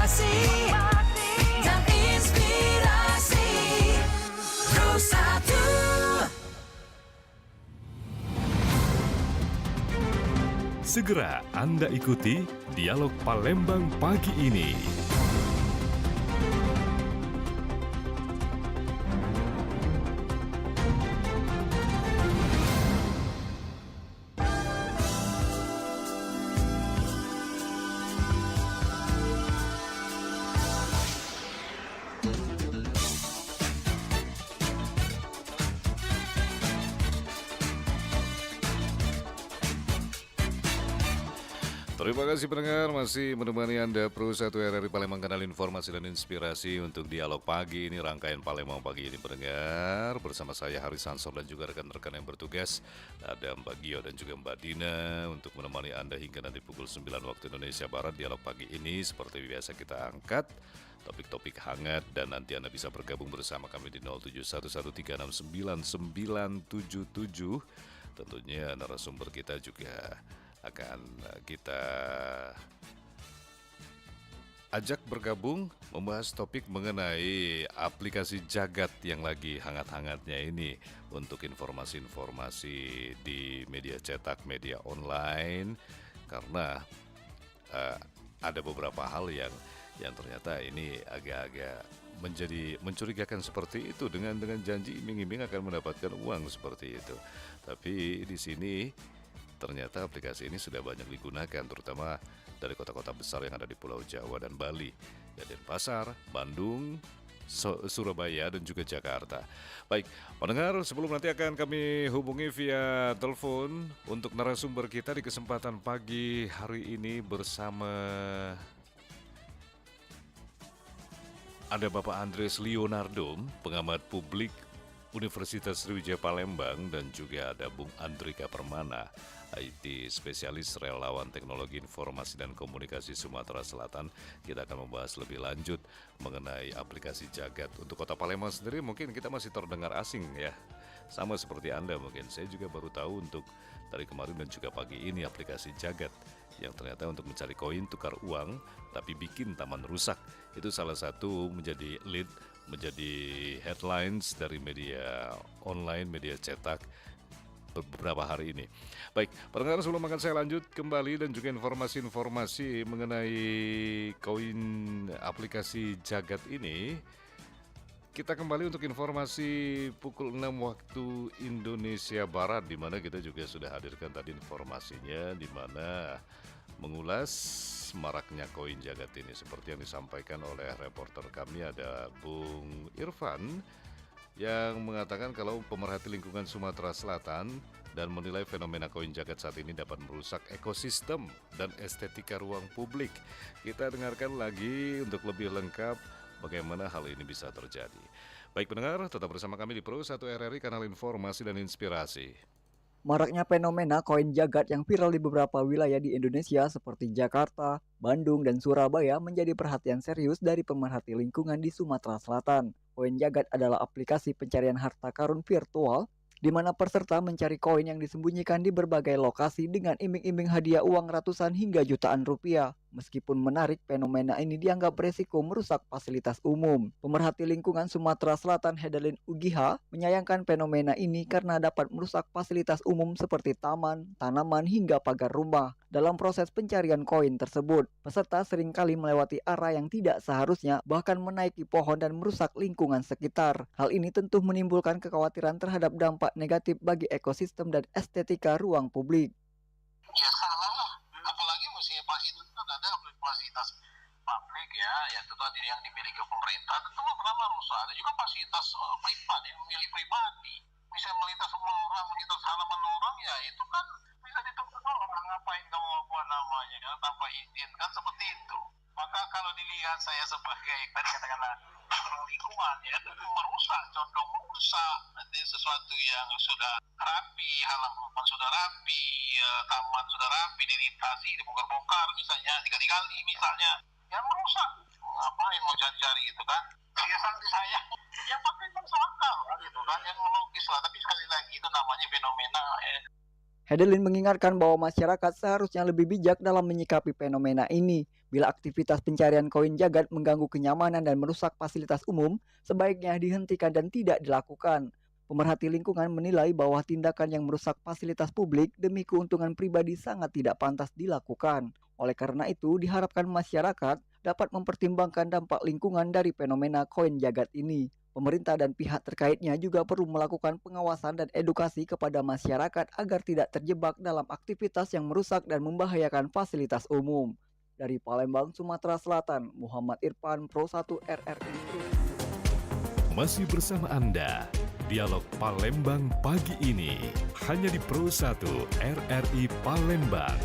motivasi dan inspirasi. Pro 1. Segera Anda ikuti Dialog Palembang pagi ini. Terima kasih pendengar masih menemani Anda Pro 1 RRI Palembang, kanal informasi dan inspirasi untuk dialog pagi ini, rangkaian Palembang pagi ini pendengar. Bersama saya Haris Sansor dan juga rekan-rekan yang bertugas. Ada Mbak Gio dan juga Mbak Dina untuk menemani Anda hingga nanti pukul 9 waktu Indonesia Barat. Dialog pagi ini seperti biasa kita angkat topik-topik hangat dan nanti Anda bisa bergabung bersama kami di 0711369977. Tentunya narasumber kita juga akan kita ajak bergabung membahas topik mengenai aplikasi Jagat yang lagi hangat-hangatnya ini untuk informasi-informasi di media cetak, media online, karena ada beberapa hal yang ternyata ini agak-agak menjadi mencurigakan seperti itu dengan janji iming-iming akan mendapatkan uang seperti itu. Tapi di sini ternyata aplikasi ini sudah banyak digunakan, terutama dari kota-kota besar yang ada di Pulau Jawa dan Bali, ya, Denpasar, Bandung, Surabaya, dan juga Jakarta. Baik, pendengar, sebelum nanti akan kami hubungi via telepon untuk narasumber kita di kesempatan pagi hari ini bersama ada Bapak Andres Leonardo, pengamat publik Universitas Sriwijaya Palembang, dan juga ada Bung Andrika Permana, IT spesialis relawan teknologi informasi dan komunikasi Sumatera Selatan. Kita akan membahas lebih lanjut mengenai aplikasi Jagat. Untuk Kota Palembang sendiri mungkin kita masih terdengar asing ya, sama seperti Anda mungkin. Saya juga baru tahu untuk dari kemarin dan juga pagi ini aplikasi Jagat yang ternyata untuk mencari koin tukar uang tapi bikin taman rusak. Itu salah satu menjadi lead, menjadi headlines dari media online, media cetak beberapa hari ini. Baik, pendengar, sebelum akan saya lanjut kembali dan juga informasi-informasi mengenai koin aplikasi Jagat ini, kita kembali untuk informasi pukul 6 waktu Indonesia Barat, di mana kita juga sudah hadirkan tadi informasinya, di mana mengulas maraknya koin Jagat ini seperti yang disampaikan oleh reporter kami, ada Bung Irfan, yang mengatakan kalau pemerhati lingkungan Sumatera Selatan dan menilai fenomena koin Jagat saat ini dapat merusak ekosistem dan estetika ruang publik. Kita dengarkan lagi untuk lebih lengkap bagaimana hal ini bisa terjadi. Baik pendengar, tetap bersama kami di Pro 1 RRI, kanal informasi dan inspirasi. Maraknya fenomena koin Jagat yang viral di beberapa wilayah di Indonesia seperti Jakarta, Bandung, dan Surabaya menjadi perhatian serius dari pemerhati lingkungan di Sumatera Selatan. Koin Jagat adalah aplikasi pencarian harta karun virtual di mana peserta mencari koin yang disembunyikan di berbagai lokasi dengan iming-iming hadiah uang ratusan hingga jutaan rupiah. Meskipun menarik, fenomena ini dianggap beresiko merusak fasilitas umum. Pemerhati lingkungan Sumatera Selatan Hedelin Ugiha menyayangkan fenomena ini karena dapat merusak fasilitas umum seperti taman, tanaman, hingga pagar rumah. Dalam proses pencarian koin tersebut, peserta seringkali melewati area yang tidak seharusnya, bahkan menaiki pohon dan merusak lingkungan sekitar. Hal ini tentu menimbulkan kekhawatiran terhadap dampak negatif bagi ekosistem dan estetika ruang publik. Ya salah lah, apalagi pas itu kan ada fasilitas publik ya itu tadi yang dimiliki pemerintah, tentu pertama rusak. Ada juga fasilitas privat yang milik pribadi, bisa melintas semua orang, melintas halaman orang, ya itu kan bisa ditemukan orang, ngapain kamu apa namanya ya, tanpa izin, kan seperti itu. Maka kalau dilihat saya sebagai tadi katakanlah lingkungan ya, itu merusak, condong merusak sesuatu yang sudah rapi, halaman sudah rapi, taman sudah rapi, dilintasi, dibongkar-bongkar misalnya, dikali-kali misalnya, ya merusak. Ngapain mau cari-cari itu kan? Ya sangat disayang. Ya pakai masuk akal lah gitu kan, yang logis lah. Tapi sekali lagi itu namanya fenomena. Hedelin mengingatkan bahwa masyarakat seharusnya lebih bijak dalam menyikapi fenomena ini. Bila aktivitas pencarian koin jagat mengganggu kenyamanan dan merusak fasilitas umum, sebaiknya dihentikan dan tidak dilakukan. Pemerhati lingkungan menilai bahwa tindakan yang merusak fasilitas publik demi keuntungan pribadi sangat tidak pantas dilakukan. Oleh karena itu, diharapkan masyarakat dapat mempertimbangkan dampak lingkungan dari fenomena koin jagat ini. Pemerintah dan pihak terkaitnya juga perlu melakukan pengawasan dan edukasi kepada masyarakat agar tidak terjebak dalam aktivitas yang merusak dan membahayakan fasilitas umum. Dari Palembang, Sumatera Selatan, Muhammad Irfan, Pro 1 RRI. Masih bersama Anda, Dialog Palembang pagi ini, hanya di Pro 1 RRI Palembang.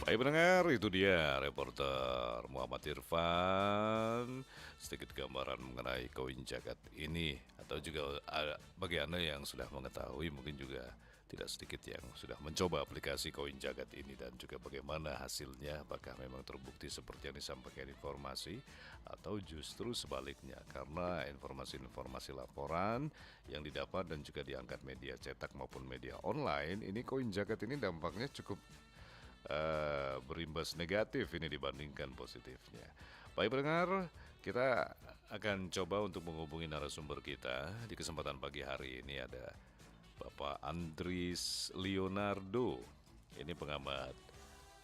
Baik pendengar, itu dia reporter Muhammad Irfan. Sedikit gambaran mengenai koin jagat ini, atau juga bagi Anda yang sudah mengetahui, mungkin juga tidak sedikit yang sudah mencoba aplikasi koin jagat ini, dan juga bagaimana hasilnya, apakah memang terbukti seperti yang disampaikan informasi atau justru sebaliknya, karena informasi-informasi laporan yang didapat dan juga diangkat media cetak maupun media online, ini koin jagat ini dampaknya cukup berimbas negatif ini dibandingkan positifnya. Baik pendengar, kita akan coba untuk menghubungi narasumber kita. Di kesempatan pagi hari ini ada Bapak Andries Leonardo. Ini pengamat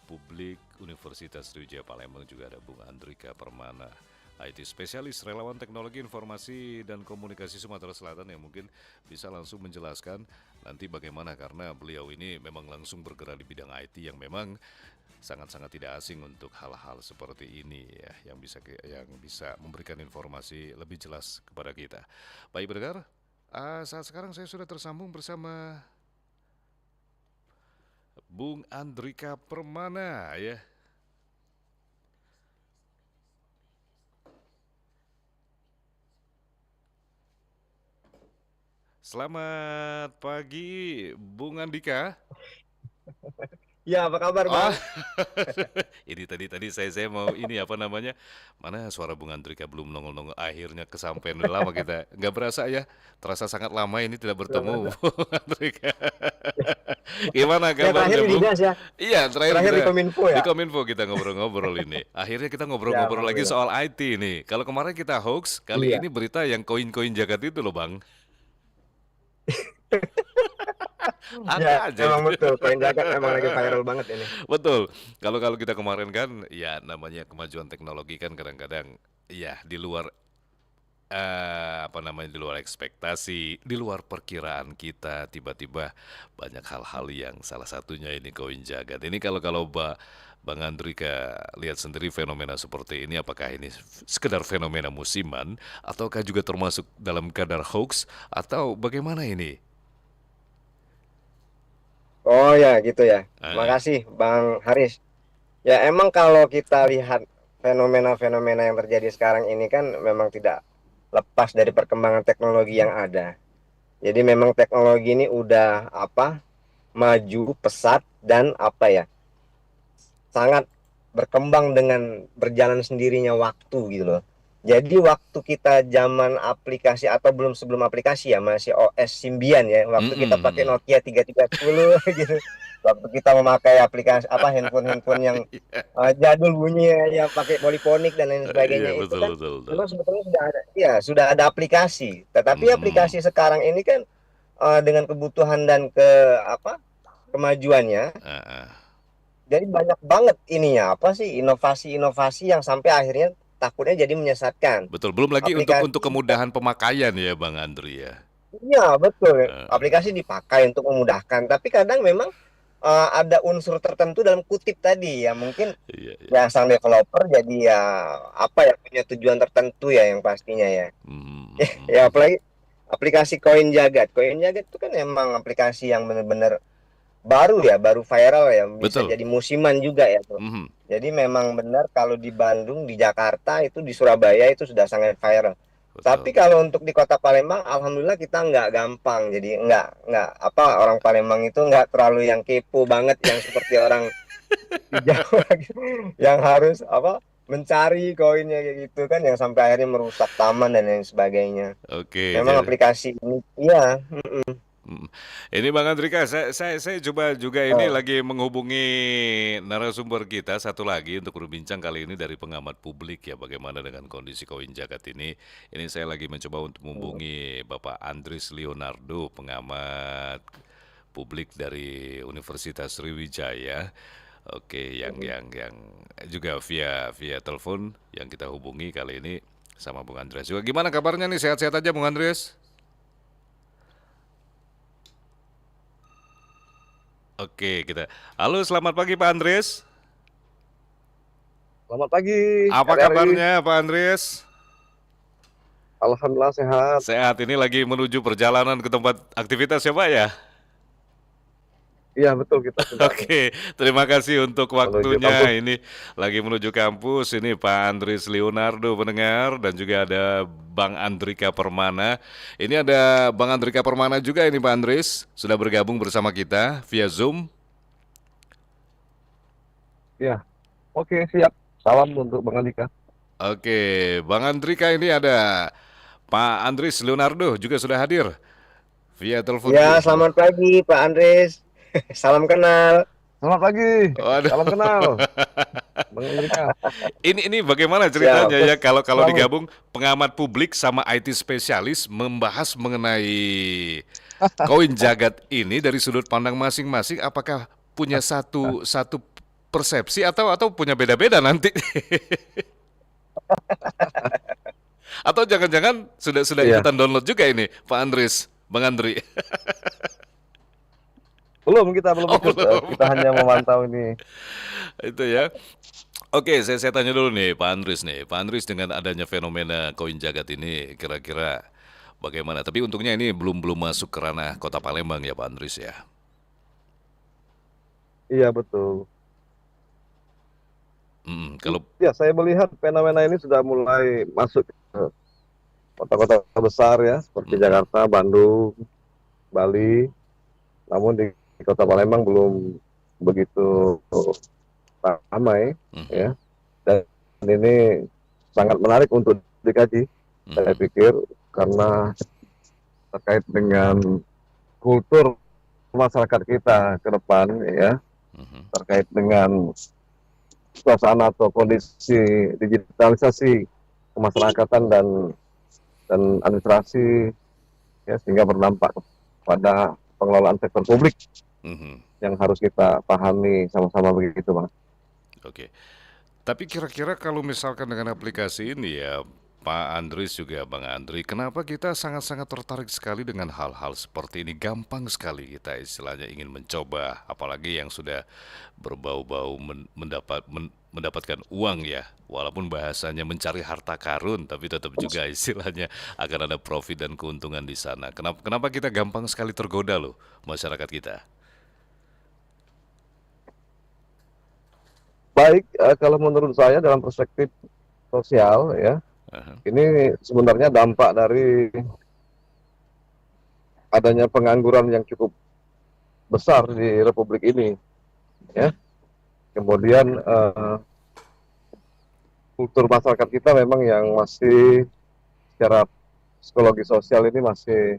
publik Universitas Sriwijaya Palembang, juga ada Bung Andrika Permana, IT spesialis relawan teknologi informasi dan komunikasi Sumatera Selatan, yang mungkin bisa langsung menjelaskan nanti bagaimana, karena beliau ini memang langsung bergerak di bidang IT yang memang sangat-sangat tidak asing untuk hal-hal seperti ini ya, yang bisa memberikan informasi lebih jelas kepada kita. Baik pendengar, saat sekarang saya sudah tersambung bersama Bung Andrika Permana ya. Selamat pagi, Bung Andika. Ya, apa kabar, Oh, Bang? ini tadi saya mau ini apa namanya? Mana suara Bung Andrika belum nongol-nongol. Akhirnya kesampaian, udah lama kita nggak berasa ya. Terasa sangat lama ini tidak bertemu, Bung Andrika. Gimana Ya, kabarnya, terakhir di Bung? Dinas ya. Iya, Terakhir di Kominfo di ya. Kominfo kita ngobrol-ngobrol ini. Akhirnya kita Ya, ngobrol-ngobrol lagi alhamdulillah. soal IT nih. Kalau kemarin kita hoax, kali Iya. ini berita yang koin-koin jagat itu loh, Bang. Ya, Ada aja emang itu. betul. Koin jagat emang lagi viral banget ini. Betul. Kalau kita kemarin kan, ya namanya kemajuan teknologi kan kadang-kadang ya di luar apa namanya, di luar ekspektasi, di luar perkiraan kita, tiba-tiba banyak hal-hal yang salah satunya ini koin jagat. Ini kalau Bang Andrika lihat sendiri fenomena seperti ini, apakah ini sekedar fenomena musiman ataukah juga termasuk dalam kadar hoax atau bagaimana ini? Oh ya, gitu ya. Ah, Makasih, Bang Haris. Ya, emang kalau kita lihat fenomena-fenomena yang terjadi sekarang ini kan memang tidak lepas dari perkembangan teknologi yang ada. Jadi memang teknologi ini udah maju pesat dan sangat berkembang dengan berjalan sendirinya waktu gitu loh. Jadi waktu kita zaman aplikasi atau sebelum aplikasi ya, masih OS Symbian ya, waktu kita pakai Nokia 3310 gitu. Waktu kita memakai aplikasi handphone yang jadul bunyinya ya, pakai poliponik dan lain sebagainya, iya itu betul kan betul betul. memang sebetulnya sudah ada aplikasi. Tetapi aplikasi sekarang ini kan dengan kebutuhan dan kemajuannya, Ah, ah. jadi banyak banget inovasi-inovasi yang sampai akhirnya takutnya jadi menyesatkan. Betul, belum lagi Aplikasi, untuk kemudahan pemakaian ya Bang Andri ya. iya betul. Eh, Aplikasi dipakai untuk memudahkan, tapi kadang memang ada unsur tertentu dalam kutip tadi ya, mungkin iya, iya. ya sang developer jadi ya punya tujuan tertentu ya, yang pastinya ya. Ya apalagi aplikasi koin jagat. Koin jagat itu kan emang aplikasi yang benar-benar baru viral ya, bisa Betul. jadi musiman juga ya tuh. Jadi memang benar kalau di Bandung, di Jakarta, itu di Surabaya itu sudah sangat viral. Tapi betul. kalau untuk di Kota Palembang, alhamdulillah kita nggak gampang. Jadi nggak apa, orang Palembang itu nggak terlalu yang kepo banget, yang seperti orang di Jawa gitu, yang harus apa mencari koinnya kayak gitu kan, yang sampai akhirnya merusak taman dan lain sebagainya. Oke, Memang jadi aplikasi ini, iya, mm. Ini Bang Andrika, saya coba juga ini eh, lagi menghubungi narasumber kita satu lagi untuk berbincang kali ini dari pengamat publik ya, bagaimana dengan kondisi koin jagat ini. Ini saya lagi mencoba untuk menghubungi Bapak Andris Leonardo, pengamat publik dari Universitas Sriwijaya. Oke, yang juga via via telepon yang kita hubungi kali ini sama Bung Andreas juga. Gimana kabarnya nih? Sehat-sehat aja Bung Andreas? Oke, kita. Halo, selamat pagi Pak Andres. Selamat pagi, Apa RRI. kabarnya Pak Andres? Alhamdulillah sehat. Sehat, ini lagi menuju perjalanan ke tempat aktivitas ya Pak ya? Iya betul, kita sedang Oke, terima kasih untuk menuju kampus. waktunya. Ini lagi menuju kampus. Ini Pak Andris Leonardo pendengar dan juga ada Bang Andrika Permana. Ini ada Bang Andrika Permana juga ini Pak Andris. Sudah bergabung bersama kita via Zoom. Iya, oke siap. Salam untuk Bang Andika. Oke, Bang Andrika ini ada Pak Andris Leonardo juga sudah hadir via telepon ya Zoom. selamat pagi Pak Andres, salam kenal. Selamat pagi. Waduh. Salam kenal, Bang Andika. Ini bagaimana Ya, ceritanya ya kalau Selalu. digabung pengamat publik sama IT spesialis membahas mengenai koin jagat ini dari sudut pandang masing-masing, apakah punya satu satu persepsi atau punya beda-beda nanti? Atau jangan-jangan sudah Iya, ikutan download juga ini Pak Andris, Bang Andri? belum Oh, ikut. belum. Kita hanya memantau ini. Itu ya. Oke, saya tanya dulu nih Pak Andris nih. Pak Andris dengan adanya fenomena koin jagat ini kira-kira bagaimana? Tapi untungnya ini belum masuk ke ranah Kota Palembang ya Pak Andris ya. Iya betul. Kalau Ya, saya melihat fenomena ini sudah mulai masuk ke kota-kota besar ya, seperti mm, Jakarta, Bandung, Bali. Namun di Kota Palembang belum begitu ramai mhm, ya. Dan ini sangat menarik untuk dikaji, saya mhm, pikir, karena terkait dengan kultur masyarakat kita ke depan ya, mhm, terkait dengan suasana atau kondisi digitalisasi kemasyarakatan dan administrasi ya, sehingga berdampak pada pengelolaan sektor publik mhm. yang harus kita pahami sama-sama, begitu Bang. Oke. Tapi kira-kira kalau misalkan dengan aplikasi ini ya, Pak Andris juga Bang Andri, kenapa kita sangat-sangat tertarik sekali dengan hal-hal seperti ini? Gampang sekali kita istilahnya ingin mencoba, apalagi yang sudah berbau-bau mendapatkan uang ya. Walaupun bahasanya mencari harta karun, tapi tetap juga istilahnya akan ada profit dan keuntungan di sana. Kenapa kita gampang sekali tergoda loh masyarakat kita? Baik, kalau menurut saya dalam perspektif sosial ya, Aha. ini sebenarnya dampak dari adanya pengangguran yang cukup besar di Republik ini ya. Kemudian kultur masyarakat kita memang yang masih secara psikologi sosial ini masih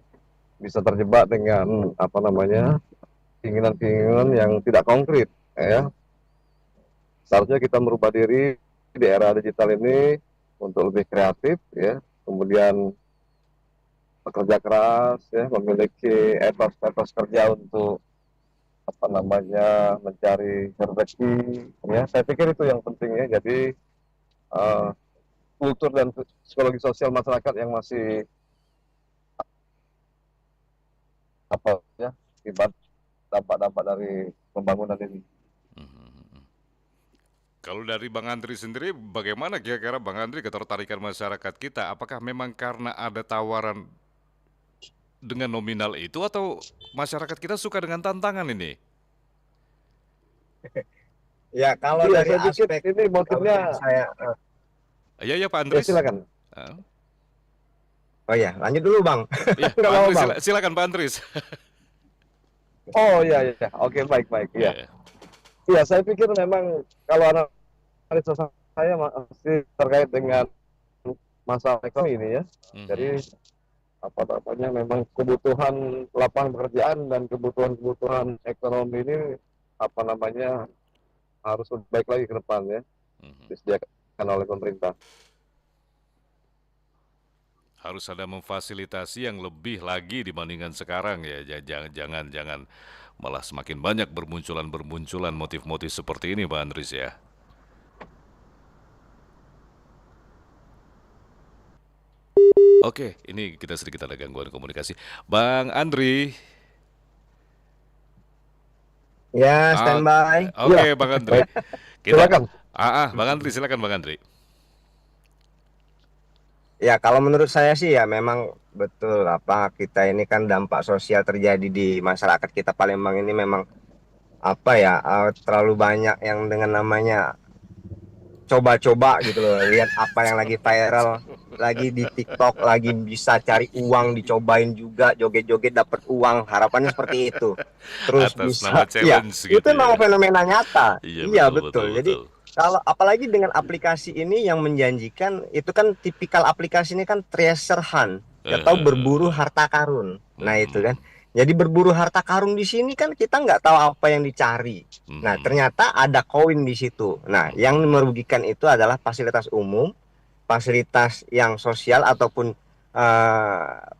bisa terjebak dengan apa namanya, keinginan-keinginan yang tidak konkret ya. Seharusnya kita merubah diri di era digital ini untuk lebih kreatif ya, kemudian bekerja keras ya, memiliki etos kerja untuk apa namanya, mencari rezeki ya. Saya pikir itu yang penting ya. Jadi eh, kultur dan psikologi sosial masyarakat yang masih apa ya, akibat dampak-dampak dari pembangunan ini. Mhm. Kalau dari Bang Andri sendiri, bagaimana kira-kira Bang Andri ketertarikan masyarakat kita? Apakah memang karena ada tawaran dengan nominal itu atau masyarakat kita suka dengan tantangan ini? Ya kalau Iya, dari saya pikir aspek ini kalau motifnya dari saya Ya, ya Pak ya Andris. silakan. Ah, Oh ya, lanjut dulu Bang. Ya, Nggak Pak apa-apa Andris, Bang. silakan Pak Andris. Oh iya iya, oke baik baik ya. Ya. Iya, saya pikir memang kalau analisa saya masih terkait dengan masalah ekonomi ini ya. Jadi Mhm. apa namanya memang kebutuhan lapangan pekerjaan dan kebutuhan ekonomi ini apa namanya harus lebih baik lagi ke depan ya, Mhm. disediakan oleh pemerintah. Harus ada memfasilitasi yang lebih lagi dibandingkan sekarang ya. Jangan malah semakin banyak bermunculan motif-motif seperti ini, Pak Andris ya. Oke, ini kita sedikit ada gangguan komunikasi. Bang Andri. Ya, Ah, standby. Iya, oke, Bang Andri. baik. Kita Silakan. Bang Andri, silakan Bang Andri. Ya, kalau menurut saya sih ya memang betul apa kita ini kan dampak sosial terjadi di masyarakat kita Palembang ini memang apa ya terlalu banyak yang dengan namanya coba-coba gitu loh. Lihat apa yang lagi viral, lagi di TikTok, lagi bisa cari uang, dicobain juga joget-joget dapat uang. Harapannya seperti itu. Terus Atas nama bisa, ya challenge itu gitu memang ya. fenomena nyata. Iya, Iya betul, betul, betul. Jadi betul. kalau apalagi dengan aplikasi ini yang menjanjikan itu kan tipikal aplikasi ini kan treasure hunt atau berburu harta karun. Nah itu kan. Mhm, Jadi berburu harta karun di sini kan kita nggak tahu apa yang dicari. Nah mhm, ternyata ada koin di situ. Nah yang mhm. merugikan itu adalah fasilitas umum, fasilitas yang sosial ataupun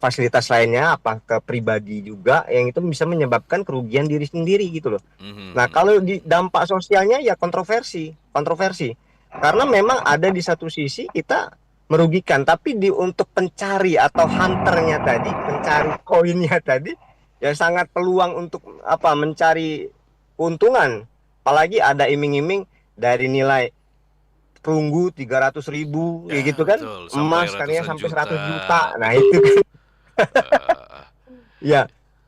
fasilitas lainnya, apa ke pribadi juga yang itu bisa menyebabkan kerugian diri sendiri gitu loh. Mhm, Nah, mhm. kalau di dampak sosialnya ya kontroversi, kontroversi. Karena memang ada di satu sisi kita merugikan, tapi untuk pencari atau hunternya tadi, pencari koinnya tadi, ya sangat peluang untuk apa mencari keuntungan. Apalagi ada iming-iming dari nilai perunggu 300.000 Ya, kayak gitu kan, betul, sampai emas katanya ratusan sampai juta. 100 juta. Nah, Betul, itu betul. kan Eh, ya.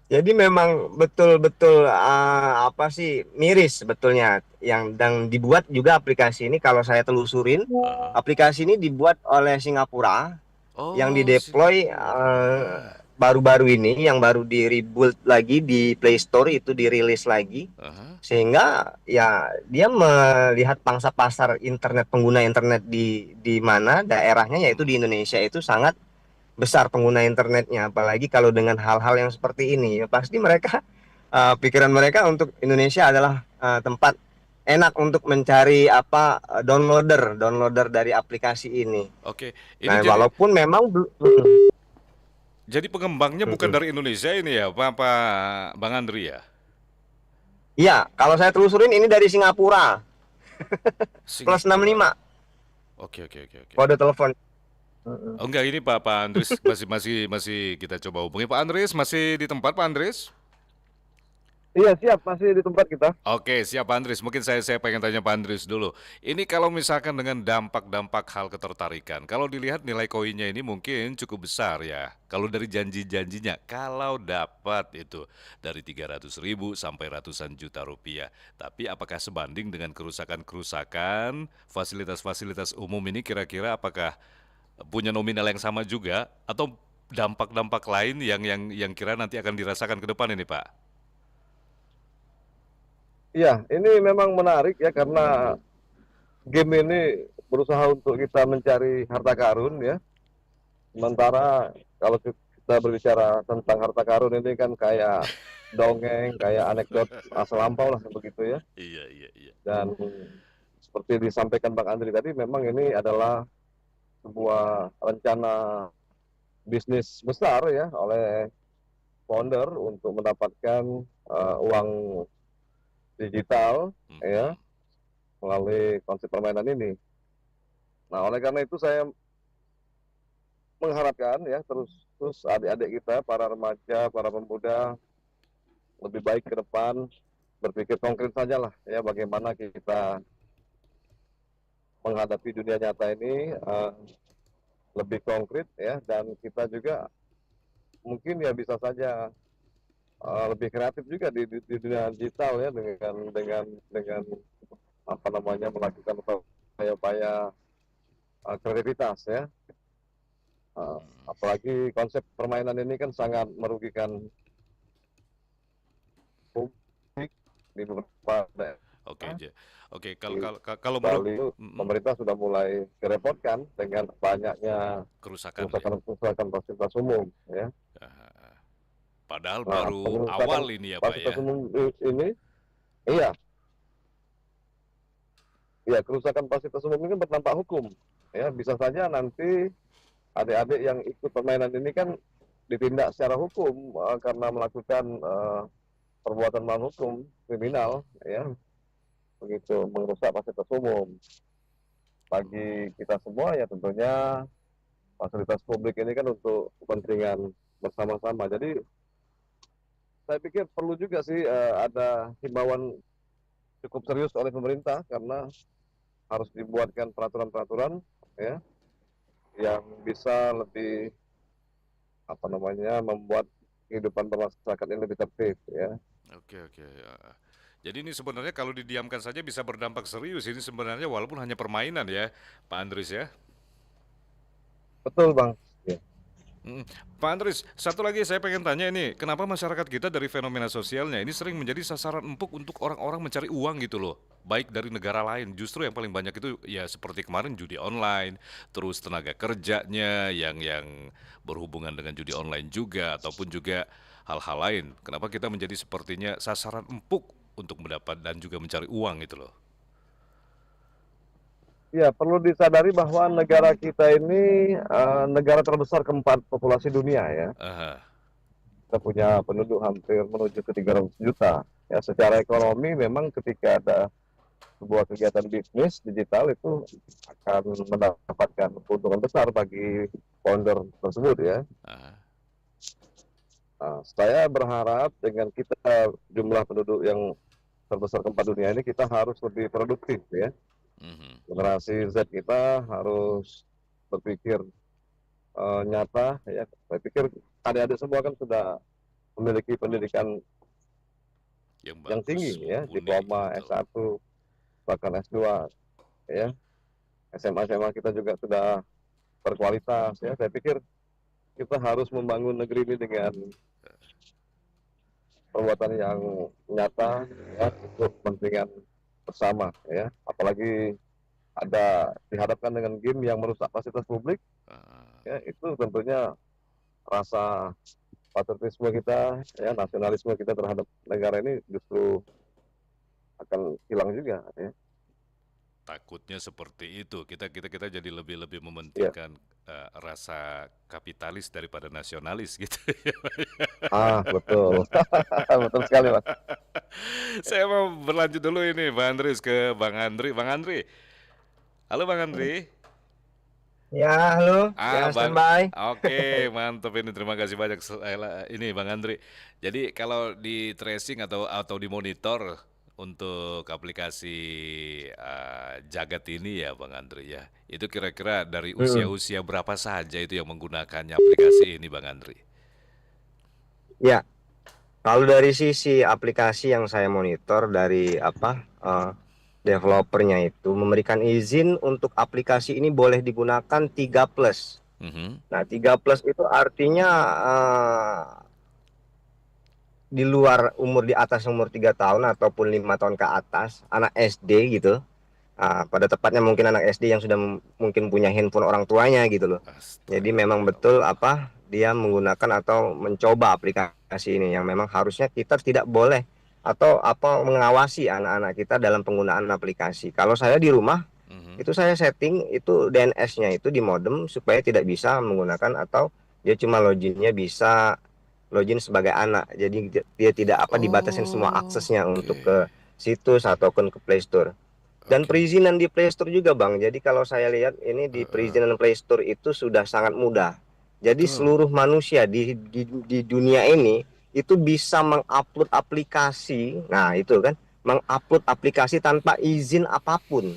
Jadi memang betul-betul apa sih miris sebetulnya yang dibuat juga aplikasi ini kalau saya telusurin, heeh. aplikasi ini dibuat oleh Singapura yang Oh, dideploy Singapura. baru-baru ini yang baru di rebuild lagi di Play Store itu dirilis lagi Aha. sehingga ya dia melihat pangsa pasar internet pengguna internet di mana daerahnya yaitu di Indonesia itu sangat besar pengguna internetnya apalagi kalau dengan hal-hal yang seperti ini ya pasti mereka pikiran mereka untuk Indonesia adalah tempat enak untuk mencari apa downloader downloader dari aplikasi ini. Oke, ini Nah, jadi walaupun memang pengembangnya bukan dari Indonesia ini ya, Pak Bang Andri ya? iya, kalau saya telusurin ini dari Singapura plus Singapura. 65 Oke, oke, oke, oke. kode telepon. Mm-mm. Oh enggak, ini Pak Andris masih kita coba hubungi. Pak Andris masih di tempat, Pak Andris? Iya siap, masih di tempat kita. Oke, siap Pak Andris. Mungkin saya pengen tanya Pak Andris dulu. Ini kalau misalkan dengan dampak-dampak hal ketertarikan, kalau dilihat nilai koinnya ini mungkin cukup besar ya. Kalau dari janji-janjinya, kalau dapat itu dari 300.000 sampai ratusan juta rupiah. Tapi apakah sebanding dengan kerusakan-kerusakan, fasilitas-fasilitas umum ini kira-kira apakah punya nominal yang sama juga atau dampak-dampak lain yang kira nanti akan dirasakan ke depan ini, Pak? Iya, ini memang menarik ya karena game ini berusaha untuk kita mencari harta karun ya. Sementara kalau kita berbicara tentang harta karun ini kan kayak dongeng, kayak anekdot masa lampau lah begitu ya. Iya, iya, iya. Dan seperti disampaikan Bang Andri tadi, memang ini adalah sebuah rencana bisnis besar ya oleh founder untuk mendapatkan uang digital ya Mhm. melalui konsep permainan ini. Nah, oleh karena itu saya mengharapkan ya terus adik-adik kita, para remaja, para pemuda lebih baik ke depan, berpikir konkret saja lah ya bagaimana kita menghadapi dunia nyata ini lebih konkret ya dan kita juga mungkin ya bisa saja lebih kreatif juga di dunia digital ya dengan apa namanya melakukan upaya-upaya kreativitas ya. Apalagi konsep permainan ini kan sangat merugikan publik di beberapa daerah Oke, oke. di Kalau Bali itu pemerintah sudah mulai direpotkan dengan banyaknya kerusakan ya. kerusakan fasilitas umum, ya. Ah, Padahal Nah, baru pengerusakan awal ini ya Pak ya. fasilitas umum ini, iya, kerusakan fasilitas umum ini berdampak hukum, ya. Bisa saja nanti adik-adik yang ikut permainan ini kan ditindak secara hukum karena melakukan perbuatan melawan hukum kriminal, ya, begitu merusak fasilitas umum. Bagi kita semua ya tentunya fasilitas publik ini kan untuk kepentingan bersama-sama. Jadi saya pikir perlu juga sih ada himbauan cukup serius oleh pemerintah, karena harus dibuatkan peraturan-peraturan, ya, yang bisa lebih membuat kehidupan bermasyarakat ini lebih tertib, ya. Oke. Jadi ini sebenarnya kalau didiamkan saja bisa berdampak serius ini sebenarnya walaupun hanya permainan ya, Pak Andris ya. Betul, Bang. Ya. Pak Andris, satu lagi saya pengen tanya ini, kenapa masyarakat kita dari fenomena sosialnya ini sering menjadi sasaran empuk untuk orang-orang mencari uang gitu loh, baik dari negara lain. Justru yang paling banyak itu ya seperti kemarin judi online, terus tenaga kerjanya yang berhubungan dengan judi online juga, ataupun juga hal-hal lain. Kenapa kita menjadi sepertinya sasaran empuk untuk mendapat dan juga mencari uang gitu loh. Ya, perlu disadari bahwa negara kita ini negara terbesar keempat populasi dunia, ya. Aha. Kita punya penduduk hampir menuju ke 300 juta. Ya, secara ekonomi memang ketika ada sebuah kegiatan bisnis digital itu akan mendapatkan keuntungan besar bagi founder tersebut, ya. Aha. Saya berharap dengan kita jumlah penduduk yang terbesar keempat dunia ini, kita harus lebih produktif, ya. Generasi Z kita harus berpikir nyata, ya. Saya pikir adik-adik semua kan sudah memiliki pendidikan yang tinggi, ya, diploma S1 bahkan S2, ya. SMA kita juga sudah berkualitas, ya. Saya pikir kita harus membangun negeri ini dengan perbuatan yang nyata, ya, untuk kepentingan bersama, ya. Apalagi ada dihadapkan dengan game yang merusak fasilitas publik, ya, itu tentunya rasa patriotisme kita, ya, nasionalisme kita terhadap negara ini justru akan hilang juga, ya. Takutnya seperti itu. Kita jadi lebih mementingkan rasa kapitalis daripada nasionalis gitu. Betul. Betul sekali, Mas. Saya mau berlanjut dulu ini, Bang Andris, ke Bang Andri. Bang Andri. Halo Bang Andri. Ya, halo. Ya, Bang. standby. Oke, mantap ini. Terima kasih banyak ini Bang Andri. Jadi kalau di tracing atau di monitor untuk aplikasi Jagat ini ya Bang Andri ya, itu kira-kira dari usia-usia berapa saja itu yang menggunakannya aplikasi ini Bang Andri? Ya, kalau dari sisi aplikasi yang saya monitor dari developernya itu memberikan izin untuk aplikasi ini boleh digunakan 3+. Nah, 3+ itu artinya di luar umur, di atas umur 3 tahun ataupun 5 tahun ke atas, anak SD gitu. Pada tepatnya mungkin anak SD yang sudah mungkin punya handphone orang tuanya gitu loh. Jadi memang betul dia menggunakan atau mencoba aplikasi ini yang memang harusnya kita tidak boleh atau mengawasi anak-anak kita dalam penggunaan aplikasi. Kalau saya di rumah itu saya setting itu DNS-nya itu di modem supaya tidak bisa menggunakan atau dia cuma loginnya bisa login sebagai anak. Jadi dia tidak dibatasin semua aksesnya untuk ke situs ataupun ke Play Store. Dan perizinan di Play Store juga, Bang. Jadi kalau saya lihat ini di perizinan Play Store itu sudah sangat mudah. Jadi seluruh manusia di dunia ini itu bisa mengupload aplikasi. Nah, itu kan mengupload aplikasi tanpa izin apapun.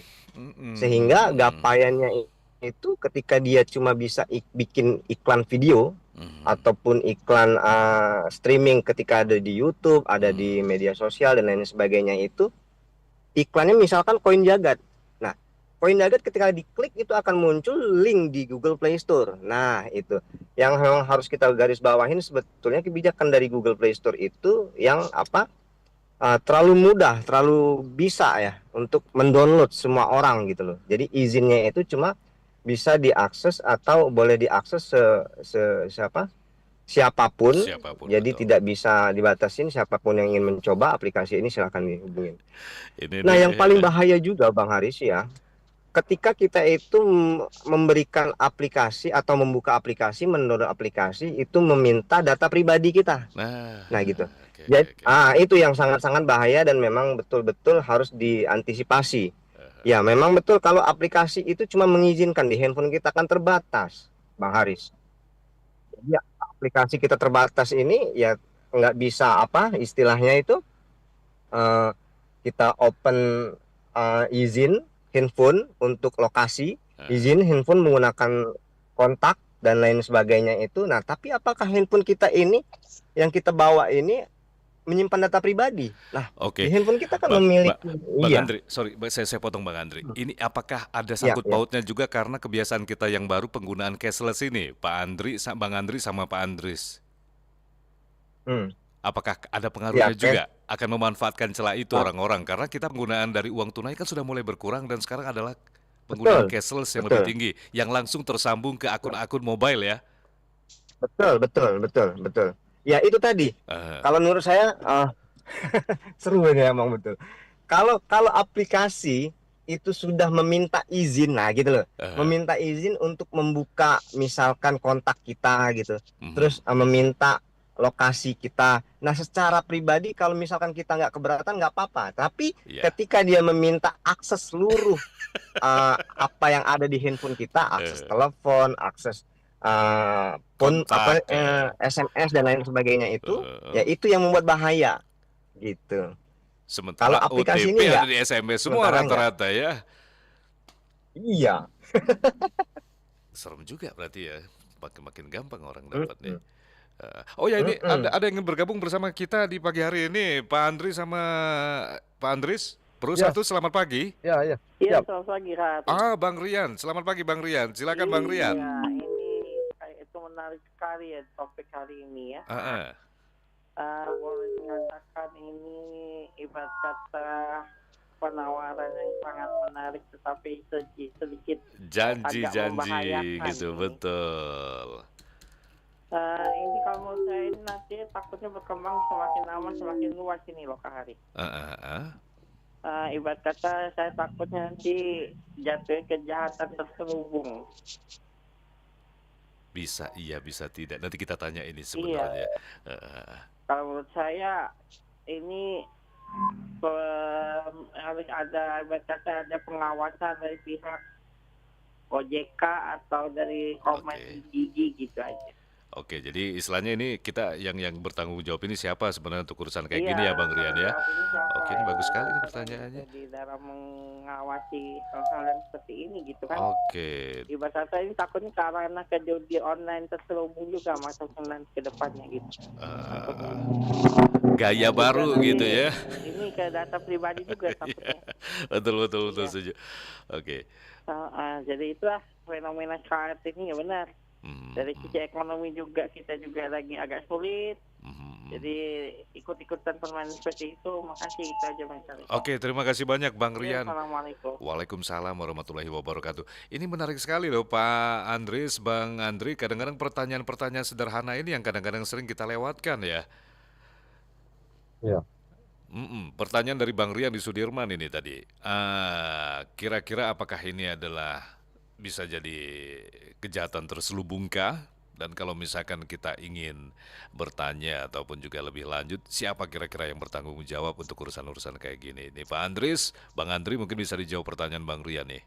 Sehingga gapaiannya itu ketika dia cuma bisa bikin iklan video ataupun iklan streaming ketika ada di YouTube, ada di media sosial dan lain sebagainya, itu iklannya misalkan koin Jagat. Nah, Koin Jagat ketika diklik itu akan muncul link di Google Play Store. Nah, itu yang memang harus kita garis bawahin, sebetulnya kebijakan dari Google Play Store itu yang apa? Terlalu mudah, terlalu bisa ya untuk mendownload semua orang gitu loh. Jadi izinnya itu cuma bisa diakses atau boleh diakses siapapun. Siapapun, Jadi betul. tidak bisa dibatasin, siapapun yang ingin mencoba aplikasi ini silahkan dihubungin. Ini Nah, nih, yang paling bahaya juga Bang Haris ya, ketika kita itu memberikan aplikasi atau membuka aplikasi, mendownload aplikasi itu meminta data pribadi kita. Nah, gitu. oke, Jadi, oke, oke. itu yang sangat-sangat bahaya dan memang betul-betul harus diantisipasi. Ya, memang betul kalau aplikasi itu cuma mengizinkan di handphone kita kan terbatas, Bang Haris. Jadi aplikasi kita terbatas ini ya nggak bisa apa istilahnya itu eh, kita open izin handphone untuk lokasi, izin handphone menggunakan kontak dan lain sebagainya itu. Nah, tapi apakah handphone kita ini yang kita bawa ini menyimpan data pribadi? Nah, di Oke, handphone kita kan Bang, memiliki, Bang iya, Andri, sorry, saya potong Bang Andri. Ini apakah ada ya, sangkut ya. pautnya juga karena kebiasaan kita yang baru penggunaan cashless ini, Pak Andri, Bang Andri sama Pak Andris? Hmm. Apakah ada Ya, pengaruhnya juga akan memanfaatkan celah itu Ah, orang-orang? Karena kita penggunaan dari uang tunai kan sudah mulai berkurang dan sekarang adalah penggunaan betul, cashless yang lebih betul, tinggi, yang langsung tersambung ke akun-akun mobile ya. betul, betul, betul, betul. Ya, itu tadi. Eh, Kalau menurut saya seru ini emang betul. Kalau kalau aplikasi itu sudah meminta izin, nah gitu loh, eh, meminta izin untuk membuka misalkan kontak kita gitu, terus mhm, meminta lokasi kita. Nah, secara pribadi kalau misalkan kita nggak keberatan nggak apa-apa, tapi ya, ketika dia meminta akses seluruh apa yang ada di handphone kita, akses eh, telepon, akses pun apa kontak, SMS dan lain sebagainya itu, ya eh, itu yang membuat bahaya gitu. Kalau sementara aplikasi OTP ini ada enggak, di SMS semua sementara enggak. rata-rata ya. Iya. Serem juga berarti ya, makin gampang orang dapat nih. Mm-mm. Oh ya, ini Mm-mm. ada yang ingin bergabung bersama kita di pagi hari ini, Pak Andri sama Pak Andris. Ya, Satu, selamat pagi. ya, ya. Iya, Siap. selamat pagi, Rat. Bang Rian, selamat pagi Bang Rian. Silakan Bang Rian. Iya, ini itu menarik sekali ya topik hari ini ya. Ah, ah. Boleh dikatakan ini ibarat kata penawaran yang sangat menarik tetapi sedikit agak Janji-janji membahayakan gitu, ini. betul. Ini kalau menurut saya ini nanti takutnya berkembang semakin lama semakin luas ini loh Kak Hari. Ah, ah, ah. Ibarat kata saya takutnya nanti jatuh kejahatan terselubung. Bisa iya, bisa tidak. Nanti kita tanya ini Iya, sebenarnya. Ah. kalau menurut saya ini harus ada ibarat kata ada pengawasan dari pihak OJK atau dari Komen Oke. Gigi gitu aja. Oke, jadi istilahnya ini kita yang bertanggung jawab ini siapa sebenarnya untuk urusan kayak Iya, gini ya Bang Rian ya? jawab ini siapa Oke, ini bagus sekali nih yang pertanyaannya. jadi dalam mengawasi hal-hal yang seperti ini gitu kan. Oke, Ibarat kata ini takutnya karena ke judi online terselubung juga masa nanti ke depannya gitu. ah, gaya Juga baru nanti gitu ya. ini ke data pribadi juga takutnya. Betul Iya. setuju. Oke. Jadi itulah fenomena saat ini ya benar. Dari Mhm, sisi ekonomi juga kita juga lagi agak sulit. mhm. Jadi ikut-ikutan permainan seperti itu. Makasih itu aja Mas Ari. Oke, terima kasih banyak Bang Iya, Rian. Assalamualaikum. Waalaikumsalam warahmatullahi wabarakatuh. Ini menarik sekali loh Pak Andris, Bang Andri. Kadang-kadang pertanyaan-pertanyaan sederhana ini yang kadang-kadang sering kita lewatkan ya. Ya. Pertanyaan dari Bang Rian di Sudirman ini tadi. Kira-kira apakah ini adalah bisa jadi kejahatan terselubungkah? Dan kalau misalkan kita ingin bertanya ataupun juga lebih lanjut, siapa kira-kira yang bertanggung jawab untuk urusan-urusan kayak gini? Nih Pak Andris, Bang Andri mungkin bisa dijawab pertanyaan Bang Rian nih.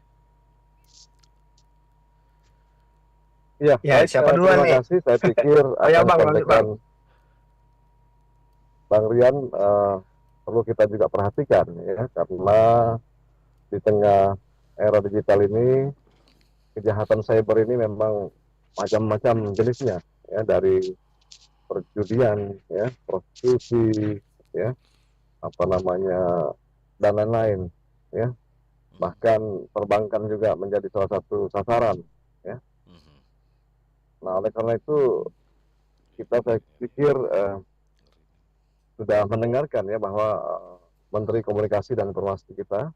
Ya, Ya, baik. siapa duluan Terima nih? kasih. Saya pikir Oh ya, akan Bang, lanjut, disampaikan Bang. Bang Rian, perlu kita juga perhatikan ya, karena di tengah era digital ini kejahatan cyber ini memang macam-macam jenisnya ya, dari perjudian ya, prostitusi ya, apa namanya, dan lain-lain ya. bahkan perbankan juga menjadi salah satu sasaran. Ya. Mhm. Nah, oleh karena itu saya pikir sudah mendengarkan ya bahwa Menteri Komunikasi dan Informasi kita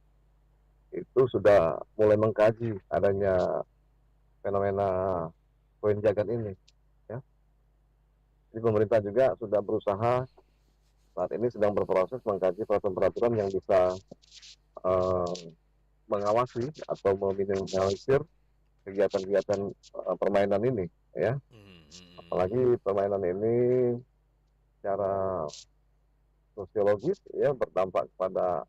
itu sudah mulai mengkaji adanya fenomena koin jagat ini. Ya. Jadi pemerintah juga sudah berusaha saat ini sedang berproses mengkaji peraturan-peraturan yang bisa mengawasi atau meminimalisir kegiatan-kegiatan permainan ini. Ya. Apalagi permainan ini secara sosiologis ya berdampak kepada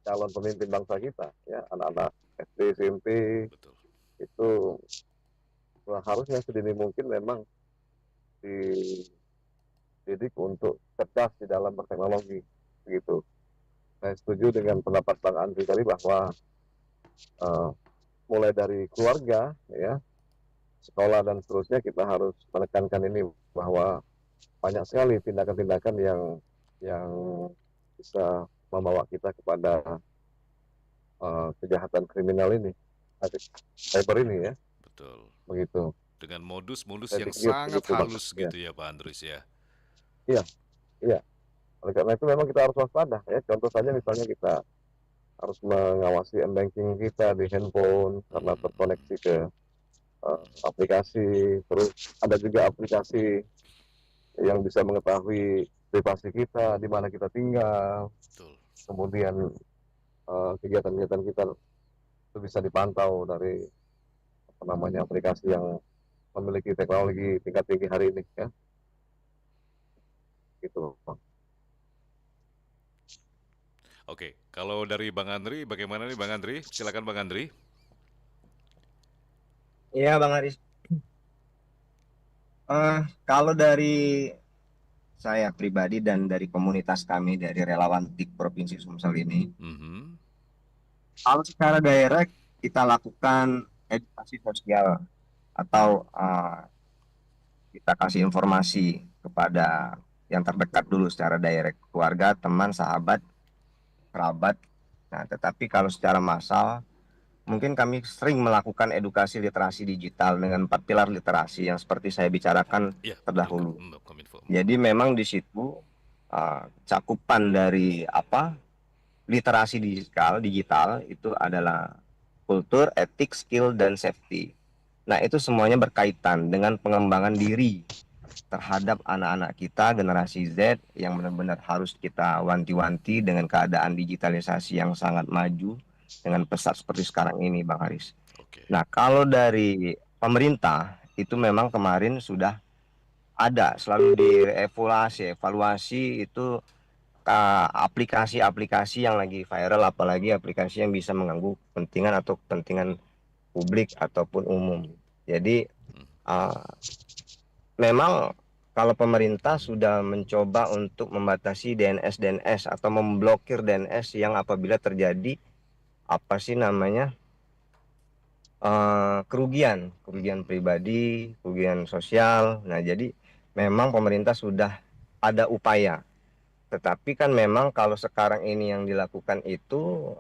calon pemimpin bangsa kita, ya anak-anak SD, SMP Betul. itu harusnya sedini mungkin memang dididik untuk cerdas di dalam berteknologi, begitu. Saya setuju dengan pendapat Bang Andri tadi bahwa mulai dari keluarga, ya, sekolah dan seterusnya kita harus menekankan ini bahwa banyak sekali tindakan-tindakan yang bisa membawa kita kepada kejahatan kriminal ini, cyber ini, ya, Betul. begitu. Dengan modus-modus Saya yang pikir sangat begitu, Bang. halus Ya. gitu ya Pak Andries ya. Iya. Oleh karena itu memang kita harus waspada, ya. Contoh saja misalnya kita harus mengawasi m-banking kita di handphone karena terkoneksi ke aplikasi. Terus ada juga aplikasi yang bisa mengetahui privasi kita, di mana kita tinggal. Betul. Kemudian kegiatan-kegiatan kita itu bisa dipantau dari aplikasi yang memiliki teknologi tingkat tinggi hari ini, ya. Gitu, Bang. Oke, kalau dari Bang Andri, bagaimana nih Bang Andri? Silakan Bang Andri. Iya, Bang Aris. Kalau dari saya pribadi dan dari komunitas kami dari relawan TIK Provinsi Sumsel ini, Mhm. kalau secara direct kita lakukan edukasi sosial atau kita kasih informasi kepada yang terdekat dulu secara direct, keluarga, teman, sahabat, kerabat. Nah, tetapi kalau secara massal, mungkin kami sering melakukan edukasi literasi digital dengan 4 pilar literasi yang seperti saya bicarakan Iya, terdahulu. Kominfo. Jadi memang di situ cakupan dari literasi digital itu adalah kultur, etik, skill, dan safety. Nah, itu semuanya berkaitan dengan pengembangan diri terhadap anak-anak kita generasi Z yang benar-benar harus kita wanti-wanti dengan keadaan digitalisasi yang sangat maju dengan pesat seperti sekarang ini, Bang Haris. Oke. Nah, kalau dari pemerintah itu memang kemarin sudah ada selalu evaluasi itu aplikasi-aplikasi yang lagi viral, apalagi aplikasi yang bisa mengganggu kepentingan atau kepentingan publik ataupun umum. Jadi memang kalau pemerintah sudah mencoba untuk membatasi DNS atau memblokir DNS yang apabila terjadi kerugian pribadi, kerugian sosial. Nah, jadi memang pemerintah sudah ada upaya. Tetapi kan memang kalau sekarang ini yang dilakukan itu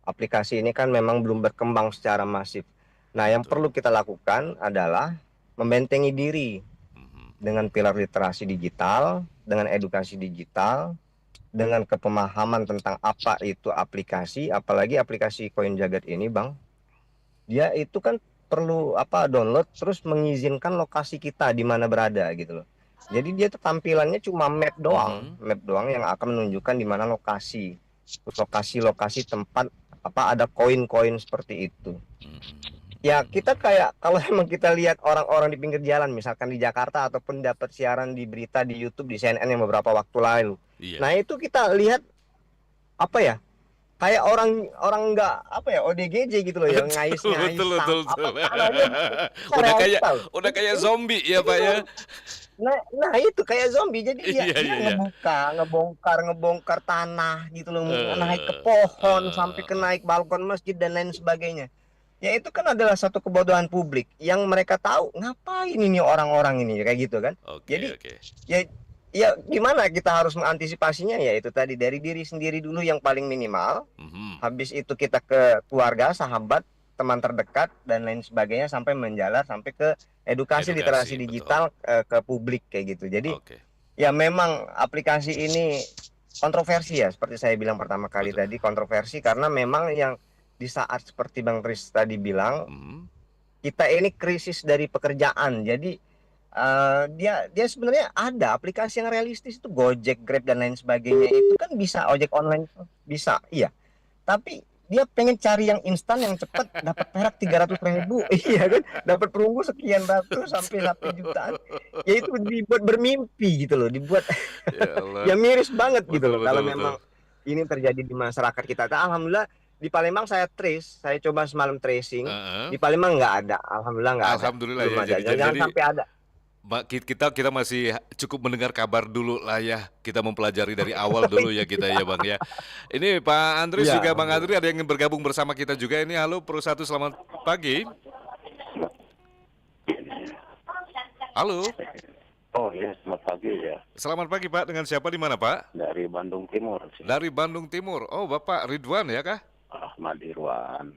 aplikasi ini kan memang belum berkembang secara masif. Nah, yang perlu kita lakukan adalah membentengi diri dengan pilar literasi digital, dengan edukasi digital, dengan kepemahaman tentang apa itu aplikasi, apalagi aplikasi Koin Jagat ini, Bang. Dia itu kan perlu download terus mengizinkan lokasi kita di mana berada gitu loh. Jadi dia tuh tampilannya cuma map doang yang akan menunjukkan di mana lokasi tempat ada koin-koin seperti itu. Ya, kita kayak kalau emang kita lihat orang-orang di pinggir jalan misalkan di Jakarta ataupun dapat siaran di berita di YouTube di CNN yang beberapa waktu lalu. Iya. Nah, itu kita lihat kayak orang nggak ODGJ gitu loh, yang ngais-ngais Betul. realita. Udah kayak zombie ya Pak ya. Nah itu kayak zombie. Jadi dia Iya. ngebongkar tanah gitu loh, naik ke pohon sampai ke naik balkon masjid dan lain sebagainya. Ya itu kan adalah satu kebodohan publik yang mereka tahu ngapain ini orang-orang ini kayak gitu kan. Oke. Ya ya gimana kita harus mengantisipasinya, ya itu tadi dari diri sendiri dulu yang paling minimal. Habis itu kita ke keluarga, sahabat, teman terdekat dan lain sebagainya sampai menjalar sampai ke edukasi literasi Edukasi, digital ke publik kayak gitu. Jadi Oke. ya memang aplikasi ini kontroversi ya, seperti saya bilang pertama kali Betul. tadi, kontroversi karena memang yang di saat seperti Bang Tris tadi bilang, kita ini krisis dari pekerjaan. Jadi dia sebenarnya ada aplikasi yang realistis itu Gojek, Grab dan lain sebagainya itu kan bisa, ojek online bisa, iya. Tapi dia pengen cari yang instan, yang cepat, dapat perak 300.000, iya kan, dapat perunggu sekian ratus sampai jutaan. Ya itu dibuat bermimpi gitu loh, dibuat Ya Allah. ya miris banget gitu Betul, loh kalau betul, memang ini terjadi di masyarakat kita. Nah, alhamdulillah di Palembang saya coba semalam tracing, di Palembang nggak ada, alhamdulillah nggak ada, Alhamdulillah belum ya. ada, jangan sampai ada. Kita masih cukup mendengar kabar dulu lah ya. Kita mempelajari dari awal dulu ya kita ya Bang ya. Ini Pak Andris Ya, juga Bang Andri ada yang ingin bergabung bersama kita juga ini. Halo Pro 1, selamat pagi. Halo. Oh ya, selamat pagi ya. Selamat pagi Pak, dengan siapa di mana Pak? Dari Bandung Timur sih. Dari Bandung Timur. Oh Bapak Ridwan ya kah? Ahmad Irwan.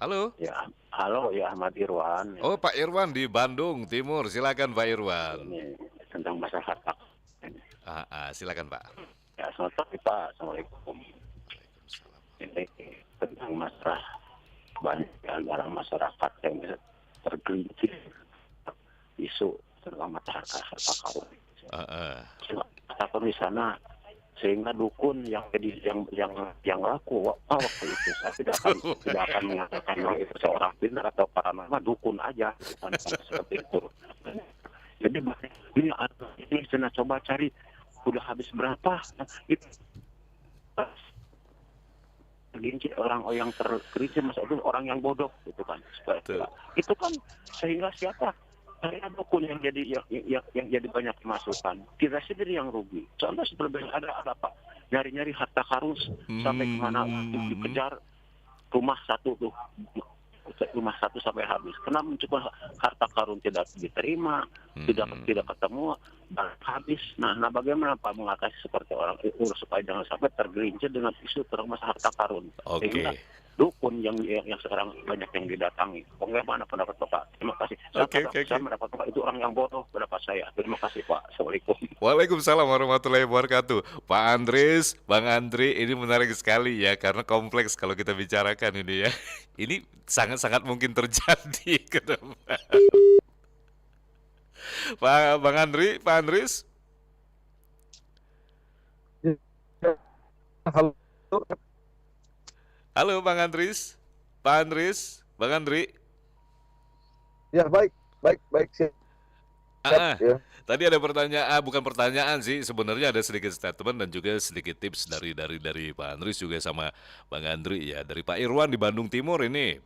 Halo. Ya, halo ya Ahmad Irwan. Oh Pak Irwan di Bandung Timur. Silakan Pak Irwan. Ini tentang masalah hak. Silakan Pak. Ya, selamat pagi Pak. Assalamualaikum. Ini tentang masalah banyak antara masyarakat yang tergelincir isu tentang masalah harta karun. Harta karun di sana sehingga dukun yang laku waktu itu saya tidak akan mengatakan itu seorang pintar atau paranormal, dukun aja bukan seperti itu. Jadi ini saya coba cari udah habis berapa itu tergelincir orang yang tergelincir masa itu orang yang bodoh gitu kan. Itu kan sehingga siapa? Ada dukun yang jadi yang jadi banyak masukan. Kita sendiri yang rugi. Contoh seperti ada apa? Nyari-nyari harta karun sampai kemana dikejar rumah satu sampai habis. Kenapa mencoba harta karun tidak diterima, tidak ketemu, dan habis. Nah bagaimana Pak mengatasi seperti orang itu supaya jangan sampai tergelincir dengan isu tentang masalah harta karun. Sehingga dukun yang sekarang banyak yang didatangi. Bagaimana pendapat Bapak? Terima kasih. Saya mendapat Bapak itu orang yang bodoh pendapat saya. Terima kasih Pak. Assalamualaikum. Waalaikumsalam warahmatullahi wabarakatuh. Pak Andris, Bang Andri, ini menarik sekali ya karena kompleks kalau kita bicarakan ini ya. Ini sangat-sangat mungkin terjadi ke depan. Bang Andri, Pak Andris. Halo. Halo Bang Andris, Pak Andris, Bang Andri. Ya baik. Siap, ya. Tadi ada pertanyaan, bukan pertanyaan sih, sebenarnya ada sedikit statement dan juga sedikit tips dari Pak Andris juga sama Bang Andri ya, dari Pak Irwan di Bandung Timur ini.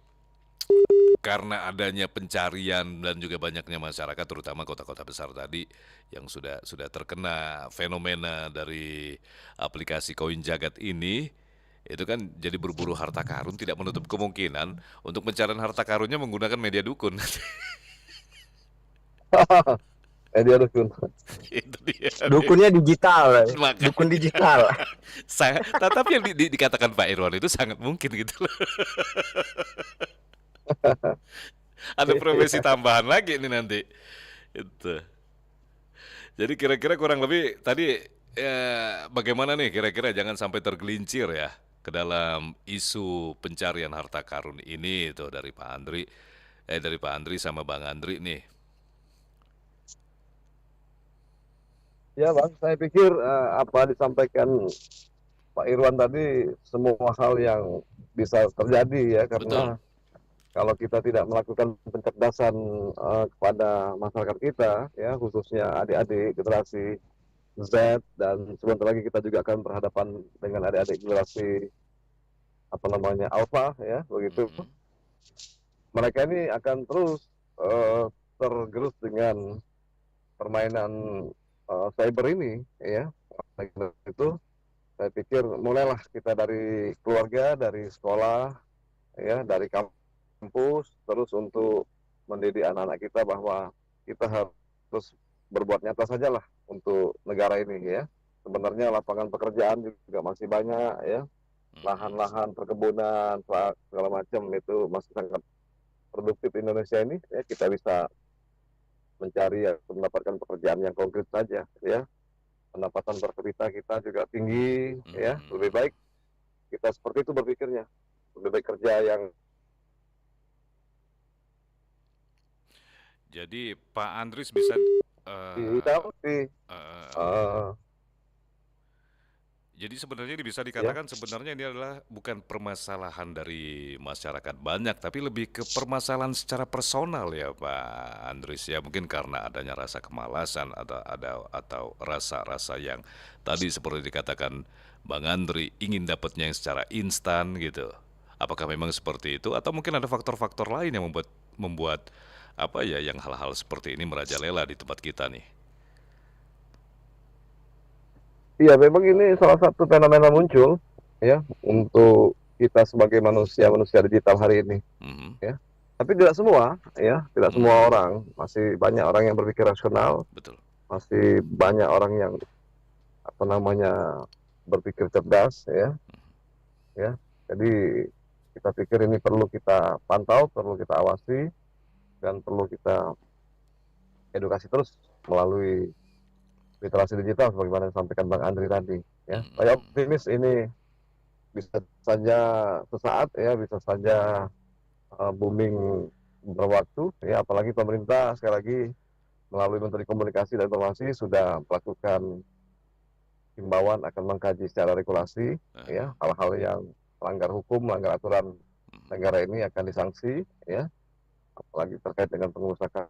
Karena adanya pencarian dan juga banyaknya masyarakat, terutama kota-kota besar tadi yang sudah terkena fenomena dari aplikasi Koin Jagat ini. Itu kan jadi berburu harta karun, tidak menutup kemungkinan untuk pencarian harta karunnya menggunakan media dukun. Media dukun. Itu dia. Dukunnya digital, Makanya. dukun digital. Tapi yang dikatakan Pak Irwan itu sangat mungkin gitu loh. Ada profesi tambahan lagi nih nanti. Itu. Jadi kira-kira kurang lebih tadi bagaimana nih kira-kira jangan sampai tergelincir ya ke dalam isu pencarian harta karun ini itu dari Pak Andri sama Bang Andri nih. Ya Bang, saya pikir apa disampaikan Pak Irwan tadi semua hal yang bisa terjadi ya, karena kalau kita tidak melakukan pencerdasan kepada masyarakat kita ya, khususnya adik-adik generasi Z, dan sebentar lagi kita juga akan berhadapan dengan adik-adik generasi Alpha ya, begitu. Mereka ini akan terus tergerus dengan permainan cyber ini ya. Itu saya pikir mulailah kita dari keluarga, dari sekolah ya, dari kampus, terus untuk mendidik anak-anak kita bahwa kita harus berbuat nyata sajalah untuk negara ini ya. Sebenarnya lapangan pekerjaan juga masih banyak ya, lahan-lahan perkebunan segala macam itu masih sangat produktif Indonesia ini ya, kita bisa mencari atau mendapatkan pekerjaan yang konkret saja ya. Pendapatan per kapita kita juga tinggi ya, lebih baik kita seperti itu berpikirnya, lebih baik kerja yang. Jadi Pak Andries bisa Tidak sih. jadi sebenarnya ini bisa dikatakan sebenarnya ini adalah bukan permasalahan dari masyarakat banyak, tapi lebih ke permasalahan secara personal ya Pak Andries ya, mungkin karena adanya rasa kemalasan atau rasa-rasa yang tadi seperti dikatakan Bang Andri ingin dapatnya yang secara instan gitu. Apakah memang seperti itu atau mungkin ada faktor-faktor lain yang membuat apa ya yang hal-hal seperti ini merajalela di tempat kita nih? Iya, memang ini salah satu fenomena muncul ya untuk kita sebagai manusia digital hari ini ya. Tapi tidak semua ya, tidak semua orang, masih banyak orang yang berpikir rasional, Betul. masih banyak orang yang apa namanya berpikir cerdas ya. Ya. Jadi kita pikir ini perlu kita pantau, perlu kita awasi dan perlu kita edukasi terus melalui literasi digital sebagaimana yang disampaikan Bang Andri tadi ya. Saya optimis ini bisa saja sesaat ya, bisa saja booming berwaktu ya, apalagi pemerintah sekali lagi melalui Menteri Komunikasi dan Informasi sudah melakukan himbauan akan mengkaji secara regulasi ya, hal-hal yang melanggar hukum, melanggar aturan negara ini akan disanksi ya, apalagi terkait dengan pengurusakan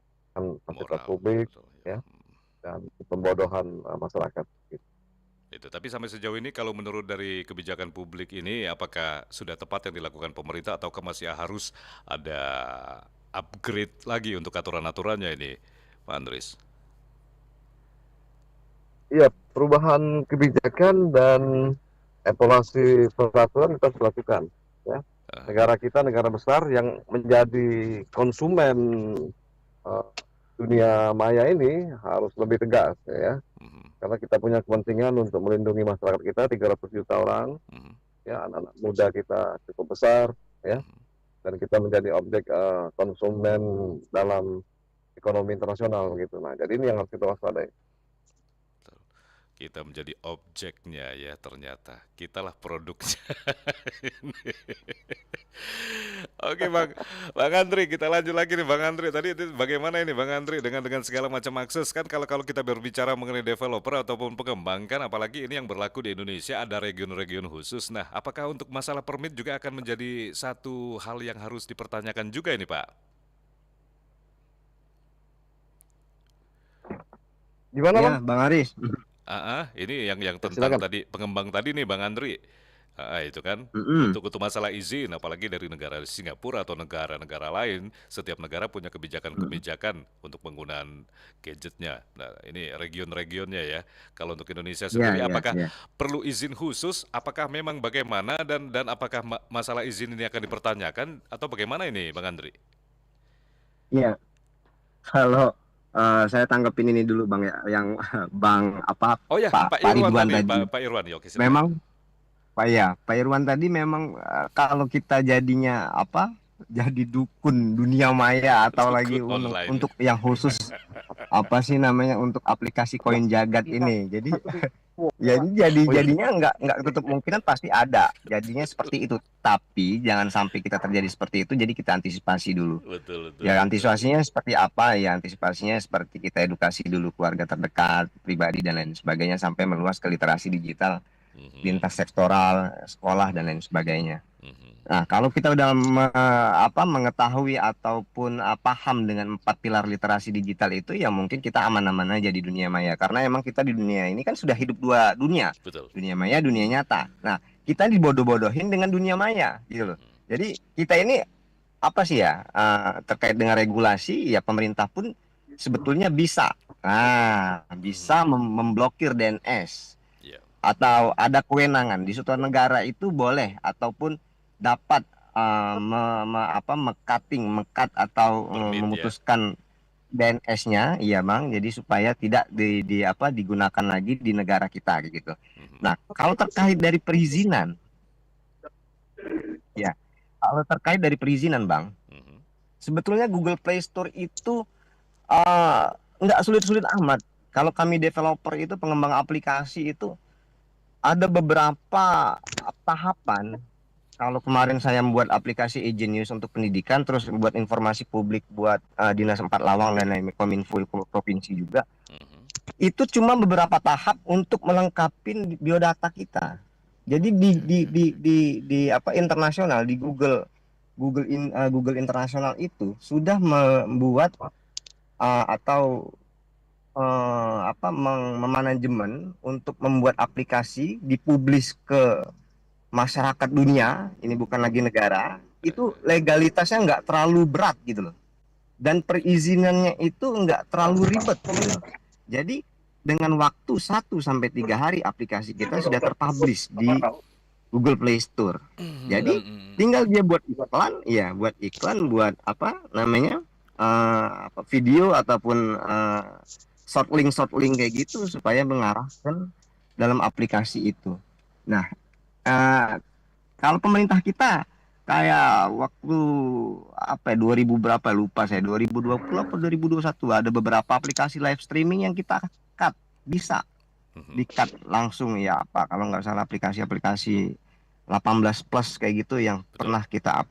fasilitas publik ya, dan pembodohan masyarakat. Itu. Tapi sampai sejauh ini kalau menurut dari kebijakan publik ini, apakah sudah tepat yang dilakukan pemerintah ataukah masih harus ada upgrade lagi untuk aturan-aturannya ini, Pak Andries? Iya, perubahan kebijakan dan evaluasi peraturan kita harus lakukan. Ya. Negara kita negara besar yang menjadi konsumen dunia maya ini harus lebih tegas ya. Karena kita punya kepentingan untuk melindungi masyarakat kita 300 juta orang. Ya, anak-anak muda kita cukup besar ya. Dan kita menjadi objek konsumen dalam ekonomi internasional gitu. Nah, jadi ini yang harus kita waspadai. Kita menjadi objeknya ya, ternyata kitalah produknya. Oke Bang Andri, kita lanjut lagi nih Bang Andri. Tadi itu bagaimana ini Bang Andri dengan segala macam akses kan, kalau kita berbicara mengenai developer ataupun pengembang kan, apalagi ini yang berlaku di Indonesia ada region-region khusus. Nah, apakah untuk masalah permit juga akan menjadi satu hal yang harus dipertanyakan juga ini Pak? Gimana Ya, Bang Aris. Ini yang tentang tadi pengembang tadi nih Bang Andri. Itu kan untuk masalah izin, apalagi dari negara Singapura atau negara-negara lain, setiap negara punya kebijakan-kebijakan untuk penggunaan gadgetnya. Nah, ini region-regionnya ya. Kalau untuk Indonesia sendiri, apakah perlu izin khusus? Apakah memang bagaimana dan apakah masalah izin ini akan dipertanyakan atau bagaimana ini, Bang Andri? Iya, kalau saya tanggapin ini dulu Bang ya, yang Bang apa Oh ya, Pak Irwan tadi. Pak Irwan, ya, oke, silakan. Memang Pak Irwan tadi memang kalau kita jadinya jadi dukun dunia maya atau lagi untuk yang khusus apa sih namanya untuk aplikasi koin jagat ini. Jadi jadinya nggak tutup kemungkinan pasti ada. Jadinya seperti itu. Tapi jangan sampai kita terjadi seperti itu. Jadi kita antisipasi dulu. Betul. Ya antisipasinya seperti apa? Ya antisipasinya seperti kita edukasi dulu keluarga terdekat, pribadi dan lain sebagainya sampai meluas ke literasi digital, lintas sektoral, sekolah dan lain sebagainya. Nah, kalau kita udah mengetahui ataupun paham dengan 4 pilar literasi digital itu, ya mungkin kita aman-aman aja di dunia maya. Karena emang kita di dunia ini kan sudah hidup 2 dunia. Betul. Dunia maya, dunia nyata. Nah, kita dibodoh-bodohin dengan dunia maya gitu loh. Jadi kita ini apa sih ya, terkait dengan regulasi, ya pemerintah pun sebetulnya bisa. Bisa memblokir DNS. Atau ada kewenangan di suatu negara itu boleh ataupun dapat mekat atau memutuskan DNS-nya, iya Bang. Jadi supaya tidak digunakan lagi di negara kita gitu. Nah, kalau terkait dari perizinan, ya, kalau terkait dari perizinan Bang, sebetulnya Google Play Store itu eh, nggak sulit-sulit amat. Kalau kami developer itu pengembang aplikasi itu ada beberapa tahapan. Kalau kemarin saya membuat aplikasi e-Genius untuk pendidikan, terus buat informasi publik buat Dinas 4 Lawang dan lain Kominfo provinsi juga, itu cuma beberapa tahap untuk melengkapi biodata kita. Jadi di internasional di Google internasional itu sudah membuat memanajemen untuk membuat aplikasi dipublish ke masyarakat dunia, ini bukan lagi negara, itu legalitasnya nggak terlalu berat gitu loh. Dan perizinannya itu nggak terlalu ribet gitu loh. Jadi dengan waktu 1 sampai 3 hari aplikasi kita sudah terpublish di Google Play Store. Jadi tinggal dia buat iklan, buat video ataupun short link kayak gitu supaya mengarahkan dalam aplikasi itu. Nah, kalau pemerintah kita kayak waktu 2000 berapa lupa saya, 2020 atau 2021 ada beberapa aplikasi live streaming yang kita cut, bisa di-cut langsung ya kalau nggak salah aplikasi 18 plus kayak gitu yang pernah kita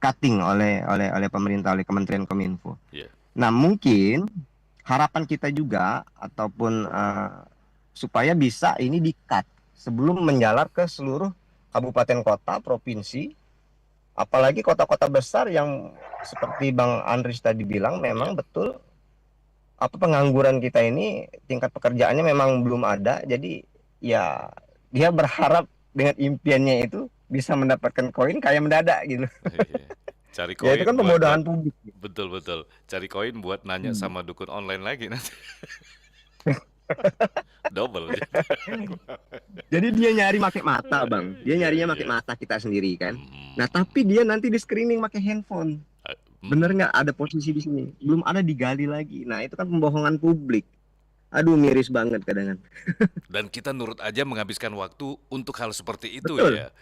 cutting oleh pemerintah, oleh Kementerian Kominfo. Nah, mungkin harapan kita juga ataupun supaya bisa ini di-cut sebelum menjalar ke seluruh kabupaten kota, provinsi, apalagi kota-kota besar yang seperti Bang Andris tadi bilang memang betul pengangguran kita ini tingkat pekerjaannya memang belum ada. Jadi ya dia berharap dengan impiannya itu bisa mendapatkan koin kayak mendadak gitu. Cari Ya itu koin kan pemodahan publik. betul. Cari koin buat nanya sama dukun online lagi nanti. Double. Jadi dia nyari pakai mata Bang, dia nyarinya pakai mata kita sendiri kan. Nah tapi dia nanti di screening pakai handphone. Bener nggak ada posisi di sini? Belum ada digali lagi. Nah itu kan pembohongan publik. Aduh miris banget kadang-kadang. Dan kita nurut aja menghabiskan waktu untuk hal seperti itu Betul. ya.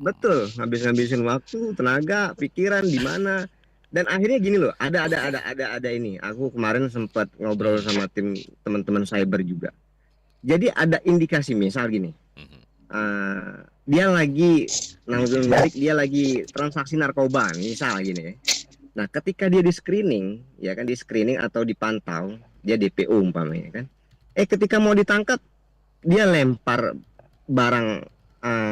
Betul, ngabisin waktu, tenaga, pikiran di mana. Dan akhirnya gini loh, ada ini. Aku kemarin sempat ngobrol sama tim teman-teman cyber juga. Jadi ada indikasi misal gini. Dia lagi dia lagi transaksi narkoba misal gini. Nah, ketika dia di screening, ya kan di screening atau dipantau, dia DPO umpamanya kan. Ketika mau ditangkap, dia lempar barang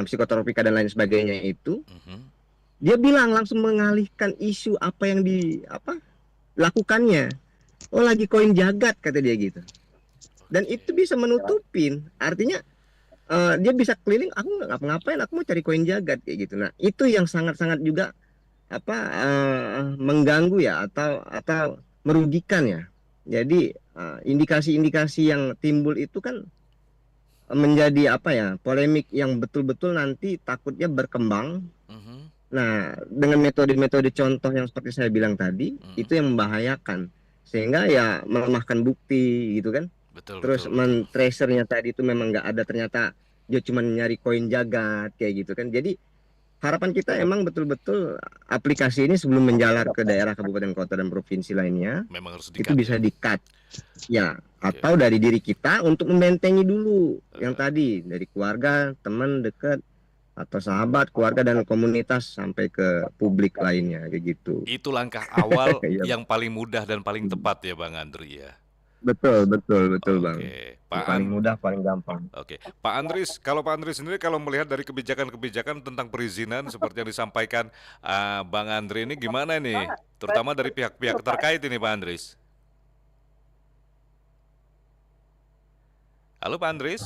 psikotropika dan lain sebagainya itu. Dia bilang langsung mengalihkan isu apa yang lakukannya. Oh lagi koin jagat kata dia gitu. Dan itu bisa menutupin. Artinya dia bisa keliling. Aku nggak ngapa-ngapain. Aku mau cari koin jagat kayak gitu. Nah itu yang sangat-sangat juga mengganggu ya atau merugikan ya. Jadi indikasi-indikasi yang timbul itu kan menjadi polemik yang betul-betul nanti takutnya berkembang. Nah, dengan metode-metode contoh yang seperti saya bilang tadi, itu yang membahayakan. Sehingga ya melemahkan bukti gitu kan. Terus tracernya tadi itu memang nggak ada, ternyata dia cuma nyari koin jagat kayak gitu kan. Jadi harapan kita emang betul-betul aplikasi ini sebelum menjalar ke daerah kabupaten kota dan provinsi lainnya, memang harus itu bisa di-cut. Ya, atau dari diri kita untuk membentengi dulu yang tadi, dari keluarga, teman dekat, atau sahabat, keluarga dan komunitas sampai ke publik lainnya kayak gitu. Itu langkah awal yang paling mudah dan paling tepat ya Bang Andri ya. Betul Bang. Paling mudah, paling gampang. Oke, Pak Andris, kalau Pak Andris sendiri kalau melihat dari kebijakan-kebijakan tentang perizinan seperti yang disampaikan Bang Andri ini gimana nih? Terutama dari pihak-pihak terkait ini Pak Andris. Halo Pak Andris.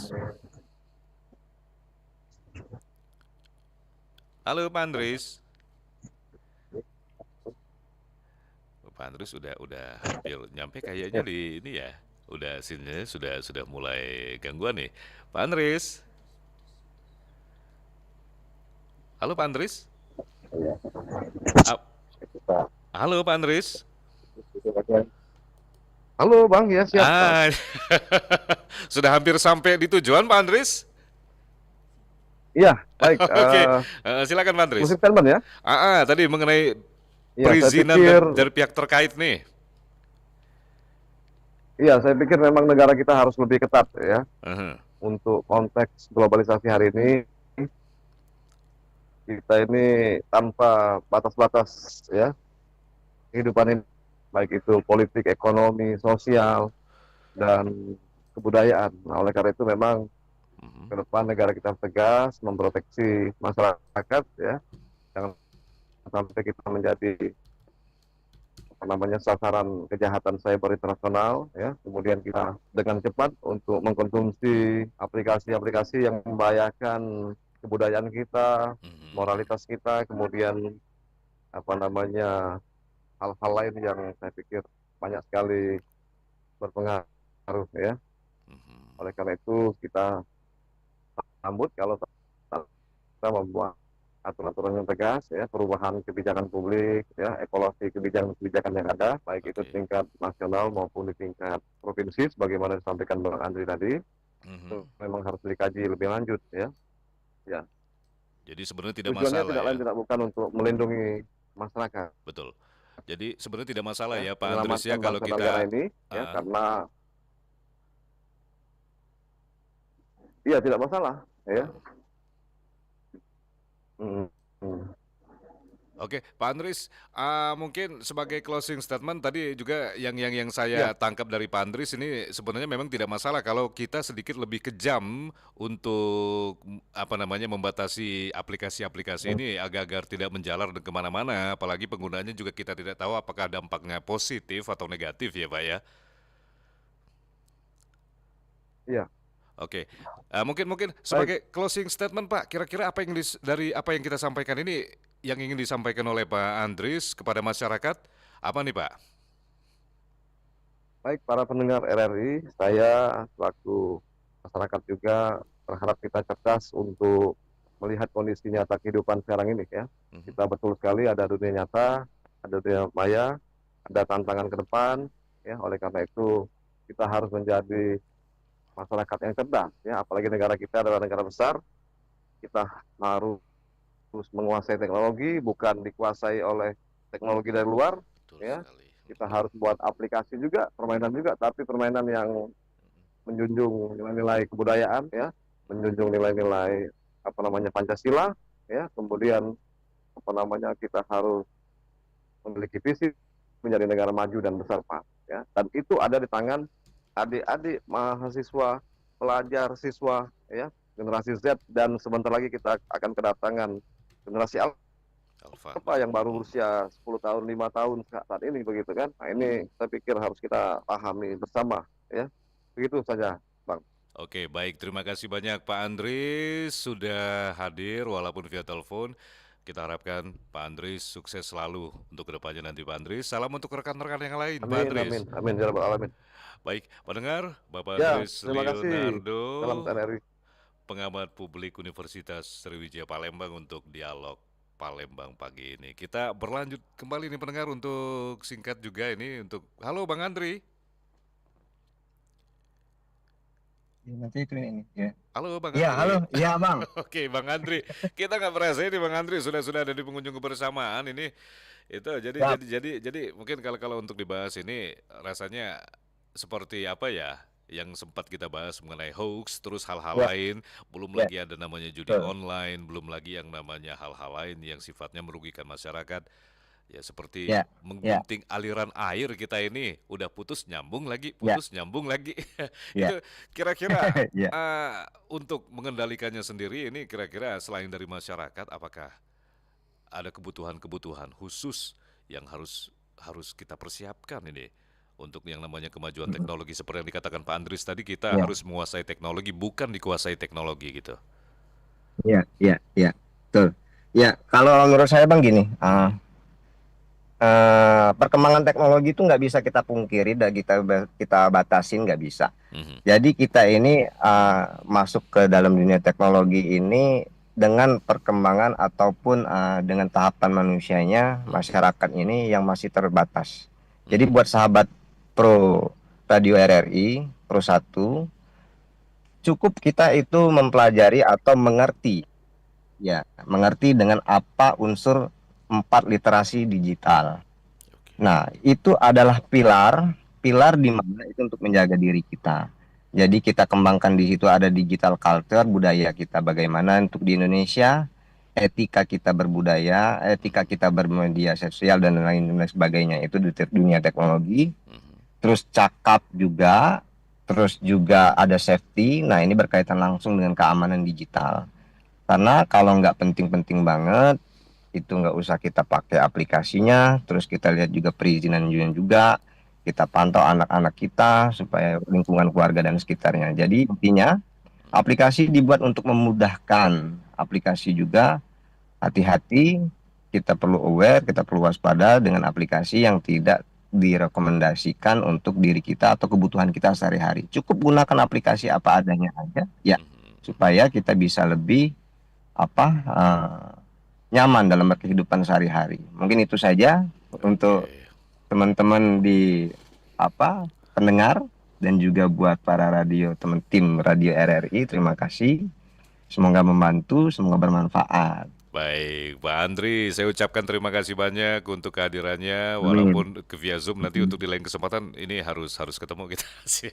Halo Pak Andris. Pak Andris udah hampir nyampe kayaknya di ini ya. Sudah mulai gangguan nih. Pak Andris. Halo Pak Andris. Halo Pak Andris. Halo Bang, ya siap. Ah, sudah hampir sampai di tujuan Pak Andris? Iya, baik. Oke, silakan Pak Andris. Closing statement ya. Tadi mengenai Iya, saya perizinan pikir, dari pihak terkait nih. iya, saya pikir memang negara kita harus lebih ketat ya Mhm. untuk konteks globalisasi hari ini. Kita ini tanpa batas-batas ya kehidupan ini, baik itu politik, ekonomi, sosial, dan kebudayaan. Nah, oleh karena itu memang Mhm. ke depan negara kita tegas memproteksi masyarakat ya, jangan sampai kita menjadi sasaran kejahatan cyber internasional ya. Kemudian kita dengan cepat untuk mengkonsumsi aplikasi-aplikasi yang membahayakan kebudayaan kita, Mhm. moralitas kita, kemudian hal-hal lain yang saya pikir banyak sekali berpengaruh ya. Mhm. Oleh karena itu kita sambut kalau kita membuat aturan-aturan yang tegas ya, perubahan kebijakan publik ya, evaluasi kebijakan-kebijakan yang ada, baik itu Oke. tingkat nasional maupun di tingkat provinsi sebagaimana disampaikan Bang Andri tadi, itu Mhm. memang harus dikaji lebih lanjut ya. Ya, Jadi sebenarnya tidak tujuannya masalah tidak ya. lain tidak bukan untuk melindungi masyarakat, Betul. Jadi sebenarnya tidak masalah ya, ya Pak Andris ya menyelamatkan kalau bangsa dan negara kita ini ya, ah, karena iya tidak masalah ya. Mm, mm. Oke, Pak Andris, mungkin sebagai closing statement tadi juga yang Ya, saya tangkap dari Pak Andris ini sebenarnya memang tidak masalah kalau kita sedikit lebih kejam untuk membatasi aplikasi-aplikasi ini agar tidak menjalar kemana-mana, apalagi penggunaannya juga kita tidak tahu apakah dampaknya positif atau negatif ya Pak ya. iya. Oke, mungkin Baik. sebagai closing statement Pak, kira-kira apa yang dari apa yang kita sampaikan ini yang ingin disampaikan oleh Pak Andris kepada masyarakat apa nih Pak? Baik, para pendengar RRI, saya selaku masyarakat juga berharap kita cerdas untuk melihat kondisi nyata kehidupan sekarang ini ya. Mhm. Kita betul sekali ada dunia nyata, ada dunia maya, ada tantangan ke depan ya. Oleh karena itu kita harus menjadi masyarakat yang cerdas ya. Apalagi negara kita adalah negara besar, kita harus menguasai teknologi, bukan dikuasai oleh teknologi dari luar Betul ya. sekali. Kita harus buat aplikasi juga, permainan juga, tapi permainan yang menjunjung nilai-nilai kebudayaan ya, menjunjung nilai-nilai Pancasila ya, kemudian kita harus memiliki visi menjadi negara maju dan besar Pak ya. Dan itu ada di tangan adik-adik mahasiswa, pelajar, siswa ya, generasi Z, dan sebentar lagi kita akan kedatangan generasi Alfa. apa yang baru usia 10 tahun, 5 tahun saat ini begitu kan. Nah, ini saya pikir harus kita pahami bersama ya. Begitu saja, Bang. Oke, baik. Terima kasih banyak Pak Andris sudah hadir walaupun via telepon. Kita harapkan Pak Andris sukses selalu untuk kedepannya nanti Pak Andris. Salam untuk rekan-rekan yang lain, Pak Amin, Andris. amin, amin ya rabbal alamin. Baik, pendengar, Bapak Ya, Andris terima kasih. Salam Leonardo, TNRI. pengamat publik Universitas Sriwijaya Palembang untuk dialog Palembang pagi ini. Kita berlanjut kembali nih pendengar untuk singkat juga ini untuk halo Bang Andri. Nanti itu ini ya. Halo Bang Iya, Andri. halo. Iya, Bang. Oke, Bang Andri. Kita nggak berasa ini Bang Andri sudah ada di pengunjung kebersamaan ini. Itu Siap. jadi mungkin kalau untuk dibahas ini rasanya seperti apa ya? Yang sempat kita bahas mengenai hoax, terus hal-hal Ya, lain, belum ya, lagi ada namanya judi betul. online, belum lagi yang namanya hal-hal lain yang sifatnya merugikan masyarakat. Ya seperti Ya, ya, menggunting aliran air kita ini udah putus nyambung lagi, ya, ya, Itu kira-kira ya. untuk mengendalikannya sendiri ini kira-kira selain dari masyarakat apakah ada kebutuhan-kebutuhan khusus yang harus harus kita persiapkan ini untuk yang namanya kemajuan teknologi seperti yang dikatakan Pak Andris tadi kita Ya, harus menguasai teknologi bukan dikuasai teknologi gitu. ya, ya, ya, betul. Ya, kalau menurut saya Bang gini, Mhm, perkembangan teknologi itu nggak bisa kita pungkiri dan kita batasin, nggak bisa. mhm, Jadi kita ini masuk ke dalam dunia teknologi ini dengan perkembangan ataupun dengan tahapan manusianya, mhm, masyarakat ini yang masih terbatas. Jadi buat sahabat Pro Radio RRI, Pro 1, cukup kita itu mempelajari atau mengerti, ya, mengerti dengan apa unsur 4 literasi digital. Nah, itu adalah pilar di mana itu untuk menjaga diri kita. Jadi kita kembangkan di situ ada digital culture, budaya kita bagaimana untuk di Indonesia, etika kita berbudaya, etika kita bermedia sosial dan lain sebagainya itu di dunia teknologi. Terus cakap juga, terus juga ada safety. Nah, ini berkaitan langsung dengan keamanan digital. Karena kalau nggak penting-penting banget, itu nggak usah kita pakai aplikasinya. Terus kita lihat juga perizinan juga, kita pantau anak-anak kita supaya lingkungan keluarga dan sekitarnya. Jadi intinya aplikasi dibuat untuk memudahkan. Aplikasi juga hati-hati, kita perlu aware, kita perlu waspada dengan aplikasi yang tidak direkomendasikan untuk diri kita atau kebutuhan kita sehari-hari. Cukup gunakan aplikasi apa adanya aja, ya, supaya kita bisa lebih nyaman dalam berkehidupan sehari-hari. Mungkin itu saja untuk teman-teman di pendengar dan juga buat para tim radio RRI. Terima kasih. Semoga membantu, semoga bermanfaat. Baik, Pak Andri, saya ucapkan terima kasih banyak untuk kehadirannya, walaupun via Zoom nanti untuk di lain kesempatan ini harus ketemu kita sih.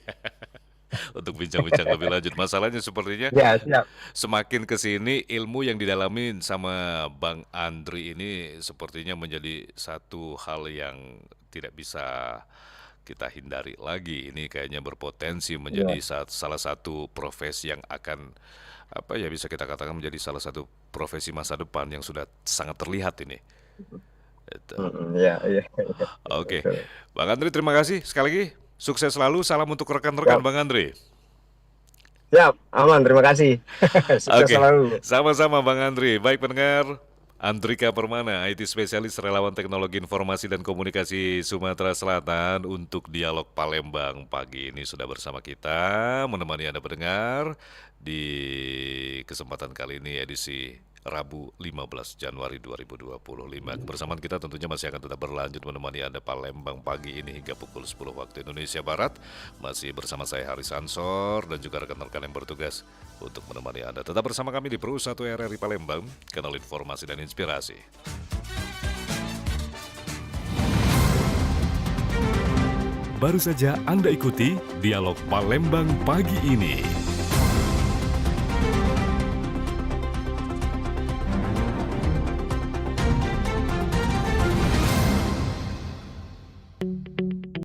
Untuk bincang-bincang lebih lanjut. Masalahnya sepertinya Ya, siap. semakin ke sini ilmu yang didalamin sama Bang Andri ini sepertinya menjadi satu hal yang tidak bisa kita hindari lagi. Ini kayaknya berpotensi menjadi salah satu profesi yang akan bisa kita katakan menjadi salah satu profesi masa depan yang sudah sangat terlihat ini. Itu. Iya. Oke, Bang Andri terima kasih sekali lagi. Sukses selalu, salam untuk rekan-rekan Bang Andri. Siap, aman, terima kasih. Sukses selalu. Sama-sama Bang Andri. Baik pendengar, Andrika Permana, IT spesialis relawan teknologi informasi dan komunikasi Sumatera Selatan untuk Dialog Palembang pagi ini sudah bersama kita, menemani Anda pendengar di kesempatan kali ini edisi Rabu 15 Januari 2025. Kebersamaan kita tentunya masih akan tetap berlanjut menemani Anda Palembang pagi ini hingga pukul 10 waktu Indonesia Barat. Masih bersama saya Haris Ansor dan juga rekan-rekan yang bertugas untuk menemani Anda. Tetap bersama kami di Pro 1 RRI Palembang, kanal informasi dan inspirasi. Baru saja Anda ikuti Dialog Palembang pagi ini.